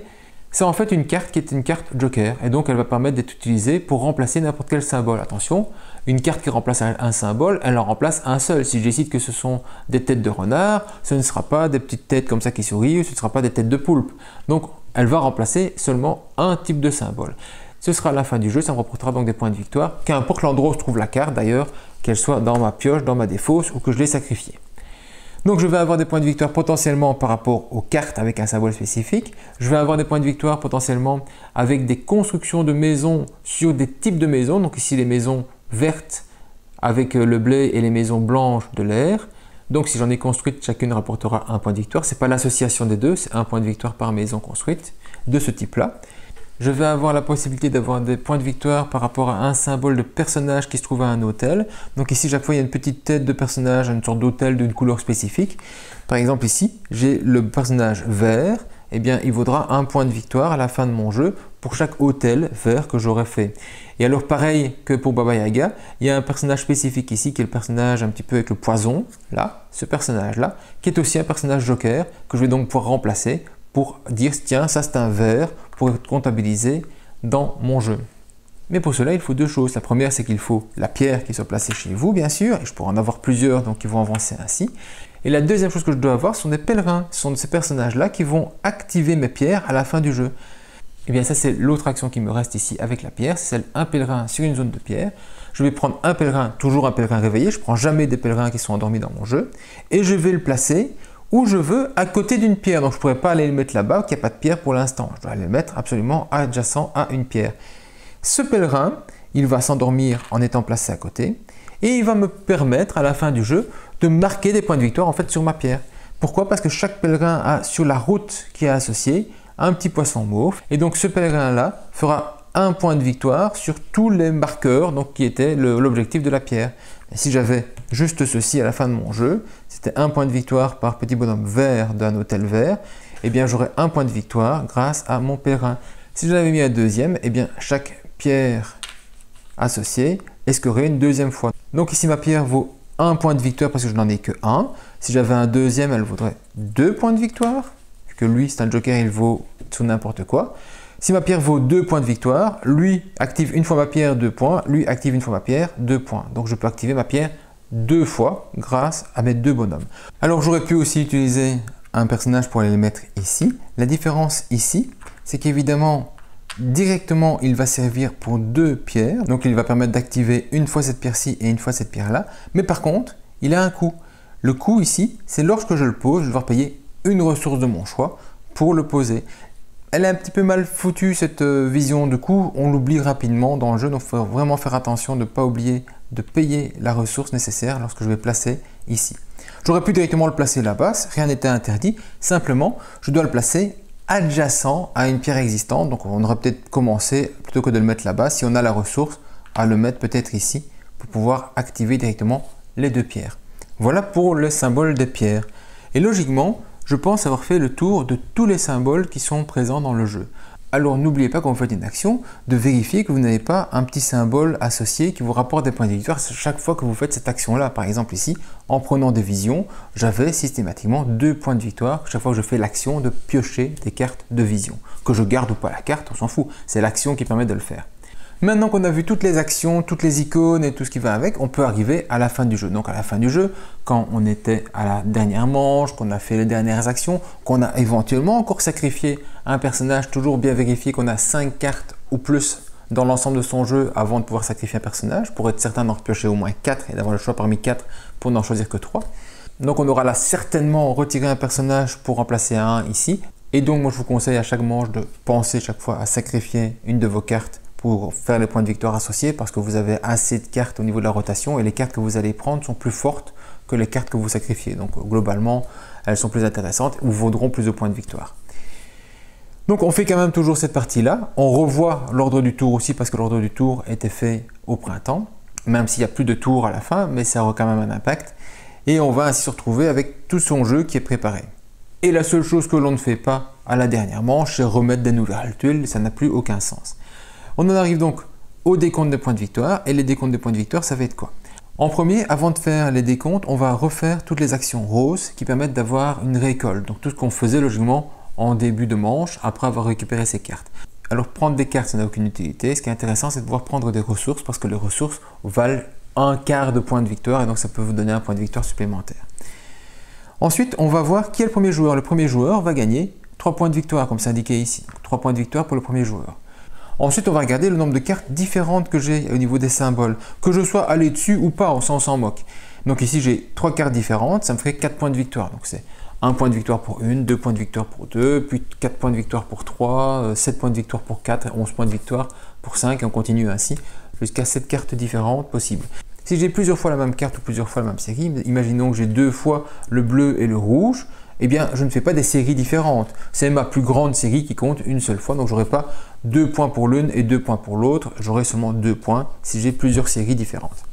C'est en fait une carte qui est une carte joker. Et donc, elle va permettre d'être utilisée pour remplacer n'importe quel symbole. Attention, une carte qui remplace un symbole, elle en remplace un seul. Si je décide que ce sont des têtes de renard, ce ne sera pas des petites têtes comme ça qui sourient, ce ne sera pas des têtes de poulpe. Donc, elle va remplacer seulement un type de symbole. Ce sera à la fin du jeu, ça me rapportera donc des points de victoire, qu'importe l'endroit où se trouve la carte d'ailleurs, qu'elle soit dans ma pioche, dans ma défausse ou que je l'ai sacrifiée. Donc, je vais avoir des points de victoire potentiellement par rapport aux cartes avec un symbole spécifique. Je vais avoir des points de victoire potentiellement avec des constructions de maisons sur des types de maisons. Donc ici, les maisons vertes avec le blé et les maisons blanches de l'air. Donc, si j'en ai construite, chacune rapportera un point de victoire. Ce n'est pas l'association des deux, c'est un point de victoire par maison construite de ce type-là. Je vais avoir la possibilité d'avoir des points de victoire par rapport à un symbole de personnage qui se trouve à un hôtel. Donc ici, chaque fois, il y a une petite tête de personnage, une sorte d'hôtel d'une couleur spécifique. Par exemple, ici, j'ai le personnage vert. Eh bien, il vaudra un point de victoire à la fin de mon jeu pour chaque hôtel vert que j'aurai fait. Et alors, pareil que pour Baba Yaga, il y a un personnage spécifique ici qui est le personnage un petit peu avec le poison, là, ce personnage-là, qui est aussi un personnage joker que je vais donc pouvoir remplacer pour dire tiens, ça c'est un vert pour être comptabilisé dans mon jeu. Mais pour cela, il faut deux choses. La première, c'est qu'il faut la pierre qui soit placée chez vous, bien sûr, et je pourrais en avoir plusieurs, donc ils vont avancer ainsi. Et la deuxième chose que je dois avoir, ce sont des pèlerins. Ce sont ces personnages-là qui vont activer mes pierres à la fin du jeu. Et bien ça, c'est l'autre action qui me reste ici avec la pierre, c'est celle un pèlerin sur une zone de pierre. Je vais prendre un pèlerin, toujours un pèlerin réveillé, je ne prends jamais des pèlerins qui sont endormis dans mon jeu, et je vais le placer où je veux, à côté d'une pierre. Donc je ne pourrais pas aller le mettre là-bas, qu'il n'y a pas de pierre pour l'instant. Je dois aller le mettre absolument adjacent à une pierre. Ce pèlerin, il va s'endormir en étant placé à côté, et il va me permettre à la fin du jeu de marquer des points de victoire en fait sur ma pierre. Pourquoi? Parce que chaque pèlerin a sur la route qui est associée un petit poisson mauve, et donc ce pèlerin-là fera un point de victoire sur tous les marqueurs donc, qui étaient l'objectif de la pierre. Et si j'avais juste ceci à la fin de mon jeu, c'était un point de victoire par petit bonhomme vert d'un hôtel vert, eh bien j'aurais un point de victoire grâce à mon pèlerin. Si je l'avais mis à deuxième, eh bien chaque pierre associée escorer une deuxième fois. Donc ici ma pierre vaut 1 point de victoire parce que je n'en ai que 1. Si j'avais un deuxième, elle vaudrait 2 points de victoire. Puisque lui, c'est un joker, il vaut tout n'importe quoi. Si ma pierre vaut 2 points de victoire, lui active une fois ma pierre 2 points, lui active une fois ma pierre 2 points. Donc je peux activer ma pierre 2 fois grâce à mes 2 bonhommes. Alors j'aurais pu aussi utiliser un personnage pour aller le mettre ici. La différence ici, c'est qu'évidemment, directement, il va servir pour 2 pierres. Donc il va permettre d'activer une fois cette pierre-ci et une fois cette pierre-là. Mais par contre, il a un coût. Le coût ici, c'est lorsque je le pose, je vais devoir payer une ressource de mon choix pour le poser. Elle est un petit peu mal foutue cette vision de coût, on l'oublie rapidement dans le jeu, donc il faut vraiment faire attention de ne pas oublier de payer la ressource nécessaire lorsque je vais placer ici. J'aurais pu directement le placer là-bas, rien n'était interdit, simplement je dois le placer adjacent à une pierre existante, donc on aurait peut-être commencé, plutôt que de le mettre là-bas, si on a la ressource, à le mettre peut-être ici pour pouvoir activer directement les 2 pierres. Voilà pour le symbole des pierres. Et logiquement, je pense avoir fait le tour de tous les symboles qui sont présents dans le jeu. Alors n'oubliez pas quand vous faites une action, de vérifier que vous n'avez pas un petit symbole associé qui vous rapporte des points de victoire chaque fois que vous faites cette action-là. Par exemple ici, en prenant des visions, j'avais systématiquement 2 points de victoire chaque fois que je fais l'action de piocher des cartes de vision. Que je garde ou pas la carte, on s'en fout, c'est l'action qui permet de le faire. Maintenant qu'on a vu toutes les actions, toutes les icônes et tout ce qui va avec, on peut arriver à la fin du jeu. Donc à la fin du jeu, quand on était à la dernière manche, qu'on a fait les dernières actions, qu'on a éventuellement encore sacrifié un personnage, toujours bien vérifier qu'on a 5 cartes ou plus dans l'ensemble de son jeu avant de pouvoir sacrifier un personnage, pour être certain d'en repiocher au moins 4 et d'avoir le choix parmi 4 pour n'en choisir que 3. Donc on aura là certainement retiré un personnage pour remplacer un ici. Et donc moi je vous conseille à chaque manche de penser chaque fois à sacrifier une de vos cartes pour faire les points de victoire associés, parce que vous avez assez de cartes au niveau de la rotation et les cartes que vous allez prendre sont plus fortes que les cartes que vous sacrifiez. Donc globalement, elles sont plus intéressantes ou vaudront plus de points de victoire. Donc on fait quand même toujours cette partie-là. On revoit l'ordre du tour aussi parce que l'ordre du tour était fait au printemps, même s'il n'y a plus de tours à la fin, mais ça aura quand même un impact. Et on va ainsi se retrouver avec tout son jeu qui est préparé. Et la seule chose que l'on ne fait pas à la dernière manche, c'est remettre des nouvelles tuiles, ça n'a plus aucun sens. On en arrive donc au décompte des points de victoire, et les décomptes des points de victoire, ça va être quoi? En premier, avant de faire les décomptes, on va refaire toutes les actions roses qui permettent d'avoir une récolte, donc tout ce qu'on faisait logiquement en début de manche, après avoir récupéré ses cartes. Alors prendre des cartes, ça n'a aucune utilité, ce qui est intéressant, c'est de pouvoir prendre des ressources, parce que les ressources valent un quart de point de victoire, et donc ça peut vous donner un point de victoire supplémentaire. Ensuite, on va voir qui est le premier joueur. Le premier joueur va gagner 3 points de victoire, comme c'est indiqué ici. 3 points de victoire pour le premier joueur. Ensuite, on va regarder le nombre de cartes différentes que j'ai au niveau des symboles. Que je sois allé dessus ou pas, on s'en moque. Donc ici, j'ai 3 cartes différentes, ça me ferait 4 points de victoire. Donc c'est 1 point de victoire pour une, 2 points de victoire pour 2, puis 4 points de victoire pour 3, 7 points de victoire pour 4, 11 points de victoire pour 5, et on continue ainsi jusqu'à 7 cartes différentes possibles. Si j'ai plusieurs fois la même carte ou plusieurs fois la même série, imaginons que j'ai 2 fois le bleu et le rouge, eh bien je ne fais pas des séries différentes. C'est ma plus grande série qui compte une seule fois, donc je n'aurai pas 2 points pour l'une et 2 points pour l'autre, j'aurai seulement 2 points si j'ai plusieurs séries différentes.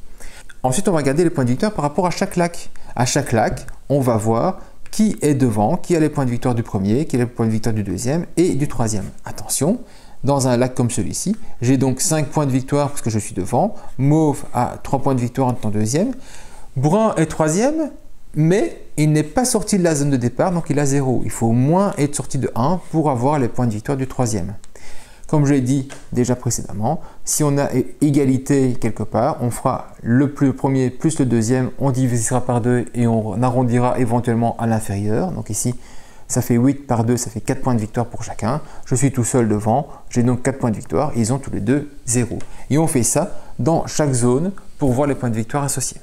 Ensuite, on va regarder les points de victoire par rapport à chaque lac. À chaque lac, on va voir qui est devant, qui a les points de victoire du premier, qui a les points de victoire du deuxième et du troisième. Attention, dans un lac comme celui-ci, j'ai donc 5 points de victoire parce que je suis devant, mauve a 3 points de victoire en étant deuxième, brun est troisième, mais il n'est pas sorti de la zone de départ, donc il a 0. Il faut au moins être sorti de 1 pour avoir les points de victoire du troisième. Comme je l'ai dit déjà précédemment, si on a égalité quelque part, on fera le premier plus le deuxième, on divisera par 2 et on arrondira éventuellement à l'inférieur. Donc ici, ça fait 8 par 2, ça fait 4 points de victoire pour chacun. Je suis tout seul devant, j'ai donc 4 points de victoire et ils ont tous les deux 0. Et on fait ça dans chaque zone pour voir les points de victoire associés.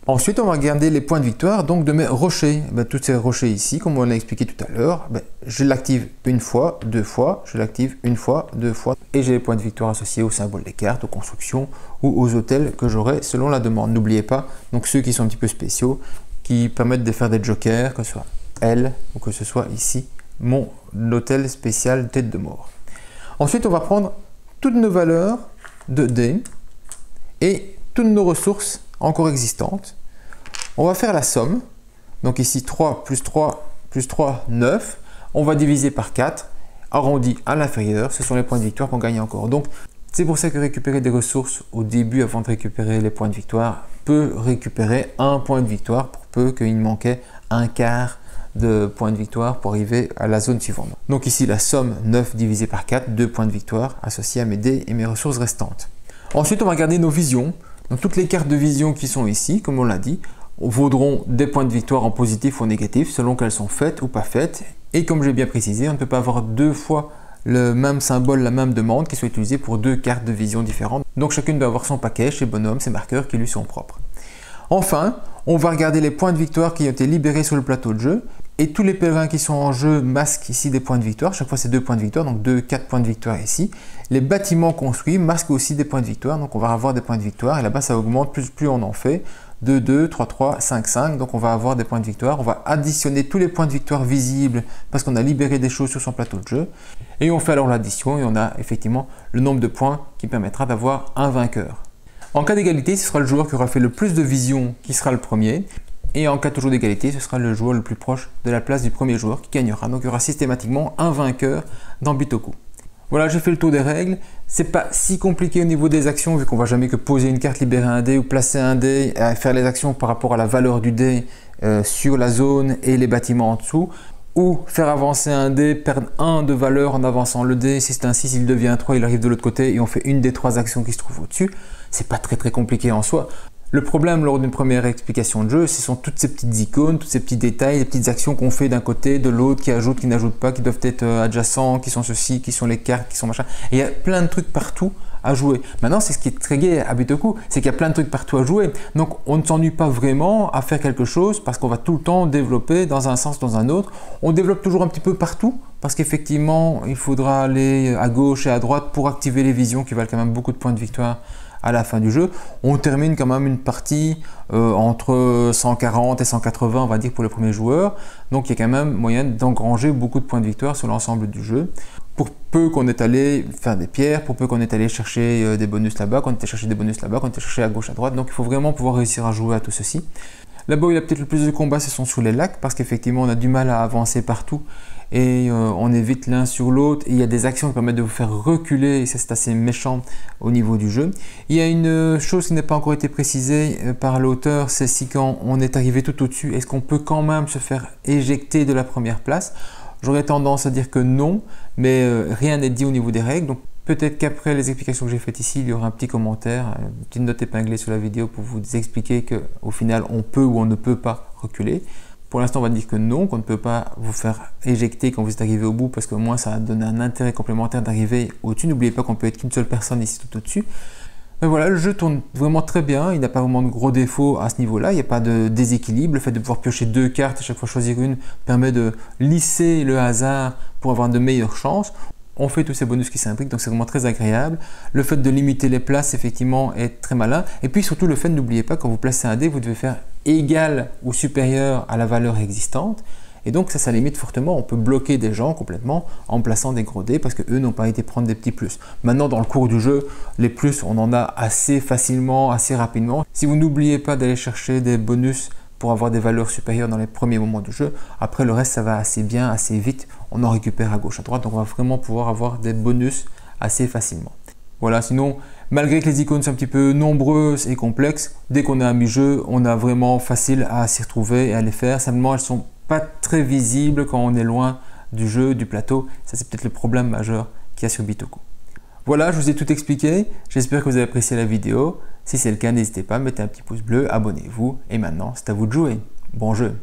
Ensuite, on va regarder les points de victoire donc de mes rochers. Tous ces rochers ici, comme on l'a expliqué tout à l'heure, je l'active une fois, 2 fois, je l'active une fois, 2 fois. Et j'ai les points de victoire associés aux symboles des cartes, aux constructions ou aux hôtels que j'aurai selon la demande. N'oubliez pas, donc ceux qui sont un petit peu spéciaux, qui permettent de faire des jokers, que ce soit elle ou que ce soit ici, mon hôtel spécial tête de mort. Ensuite, on va prendre toutes nos valeurs de dés et toutes nos ressources encore existantes. On va faire la somme. Donc ici 3 plus 3 plus 3, 9. On va diviser par 4. Arrondi à l'inférieur, ce sont les points de victoire qu'on gagne encore. Donc C'est pour ça que récupérer des ressources au début avant de récupérer les points de victoire peut récupérer un point de victoire pour peu qu'il manquait un quart de points de victoire pour arriver à la zone suivante. Donc ici la somme 9 divisé par 4, 2 points de victoire associés à mes dés et mes ressources restantes. Ensuite on va regarder nos visions. Donc toutes les cartes de vision qui sont ici, comme on l'a dit, vaudront des points de victoire en positif ou en négatif selon qu'elles sont faites ou pas faites. Et comme j'ai bien précisé, on ne peut pas avoir deux fois le même symbole, la même demande qui soit utilisée pour deux cartes de vision différentes. Donc chacune doit avoir son paquet, ses bonhommes, ses marqueurs qui lui sont propres. Enfin, on va regarder les points de victoire qui ont été libérés sur le plateau de jeu. Et tous les pèlerins qui sont en jeu masquent ici des points de victoire. Chaque fois, c'est 2 points de victoire, donc 4 points de victoire ici. Les bâtiments construits masquent aussi des points de victoire, donc on va avoir des points de victoire. Et là-bas, ça augmente plus on en fait. 2, 2, 3, 3, 5, 5. Donc on va avoir des points de victoire. On va additionner tous les points de victoire visibles parce qu'on a libéré des choses sur son plateau de jeu. Et on fait alors l'addition et on a effectivement le nombre de points qui permettra d'avoir un vainqueur. En cas d'égalité, ce sera le joueur qui aura fait le plus de vision qui sera le premier. Et en cas toujours d'égalité, ce sera le joueur le plus proche de la place du premier joueur qui gagnera. Donc il y aura systématiquement un vainqueur dans Bitoku. Voilà, j'ai fait le tour des règles. C'est pas si compliqué au niveau des actions vu qu'on va jamais que poser une carte, libérer un dé ou placer un dé et faire les actions par rapport à la valeur du dé sur la zone et les bâtiments en dessous. Ou faire avancer un dé, perdre 1 de valeur en avançant le dé. Si c'est un 6, il devient 3, il arrive de l'autre côté et on fait une des 3 actions qui se trouvent au-dessus. C'est pas très compliqué en soi. Le problème lors d'une première explication de jeu, ce sont toutes ces petites icônes, tous ces petits détails, les petites actions qu'on fait d'un côté, de l'autre, qui ajoutent, qui n'ajoutent pas, qui doivent être adjacents, qui sont ceci, qui sont les cartes, qui sont machin. Et il y a plein de trucs partout à jouer. Maintenant, c'est ce qui est très gai à Bitoku, c'est qu'il y a plein de trucs partout à jouer. Donc, on ne s'ennuie pas vraiment à faire quelque chose parce qu'on va tout le temps développer dans un sens, dans un autre. On développe toujours un petit peu partout parce qu'effectivement, il faudra aller à gauche et à droite pour activer les visions qui valent quand même beaucoup de points de victoire à la fin du jeu. On termine quand même une partie entre 140 et 180, on va dire, pour le premier joueur. Donc il y a quand même moyen d'engranger beaucoup de points de victoire sur l'ensemble du jeu. Pour peu qu'on est allé faire des pierres, pour peu qu'on est allé chercher des bonus là-bas, qu'on était chercher des bonus là-bas, qu'on était chercher à gauche, à droite. Donc il faut vraiment pouvoir réussir à jouer à tout ceci. Là-bas où il y a peut-être le plus de combats, ce sont sur les lacs, parce qu'effectivement on a du mal à avancer partout et on est vite l'un sur l'autre. Il y a des actions qui permettent de vous faire reculer et ça c'est assez méchant au niveau du jeu. Il y a une chose qui n'a pas encore été précisée par l'auteur, c'est si quand on est arrivé tout au-dessus, est-ce qu'on peut quand même se faire éjecter de la première place? J'aurais tendance à dire que non, mais rien n'est dit au niveau des règles. Donc peut-être qu'après les explications que j'ai faites ici, il y aura un petit commentaire, une petite note épinglée sur la vidéo pour vous expliquer qu'au final, on peut ou on ne peut pas reculer. Pour l'instant, on va dire que non, qu'on ne peut pas vous faire éjecter quand vous êtes arrivé au bout parce que moi, ça donne un intérêt complémentaire d'arriver au-dessus. N'oubliez pas qu'on peut être qu'une seule personne ici tout au-dessus. Mais voilà, le jeu tourne vraiment très bien, il n'a pas vraiment de gros défauts à ce niveau-là, il n'y a pas de déséquilibre. Le fait de pouvoir piocher 2 cartes, à chaque fois choisir une, permet de lisser le hasard pour avoir de meilleures chances. On fait tous ces bonus qui s'imbriquent, donc c'est vraiment très agréable. Le fait de limiter les places, effectivement, est très malin. Et puis surtout, le fait, n'oubliez pas, quand vous placez un dé, vous devez faire égal ou supérieur à la valeur existante. Et donc ça limite fortement, on peut bloquer des gens complètement en plaçant des gros dés parce qu'eux n'ont pas été prendre des petits plus. Maintenant dans le cours du jeu, les plus on en a assez facilement, assez rapidement. Si vous n'oubliez pas d'aller chercher des bonus pour avoir des valeurs supérieures dans les premiers moments du jeu, après le reste ça va assez bien, assez vite, on en récupère à gauche, à droite, donc on va vraiment pouvoir avoir des bonus assez facilement. Voilà, sinon, malgré que les icônes sont un petit peu nombreuses et complexes, dès qu'on est à mi-jeu, on a vraiment facile à s'y retrouver et à les faire. Simplement, elles sont pas très visibles quand on est loin du jeu, du plateau. Ça, c'est peut-être le problème majeur qu'il y a sur Bitoku. Voilà, je vous ai tout expliqué. J'espère que vous avez apprécié la vidéo. Si c'est le cas, n'hésitez pas à mettre un petit pouce bleu, abonnez-vous. Et maintenant, c'est à vous de jouer. Bon jeu!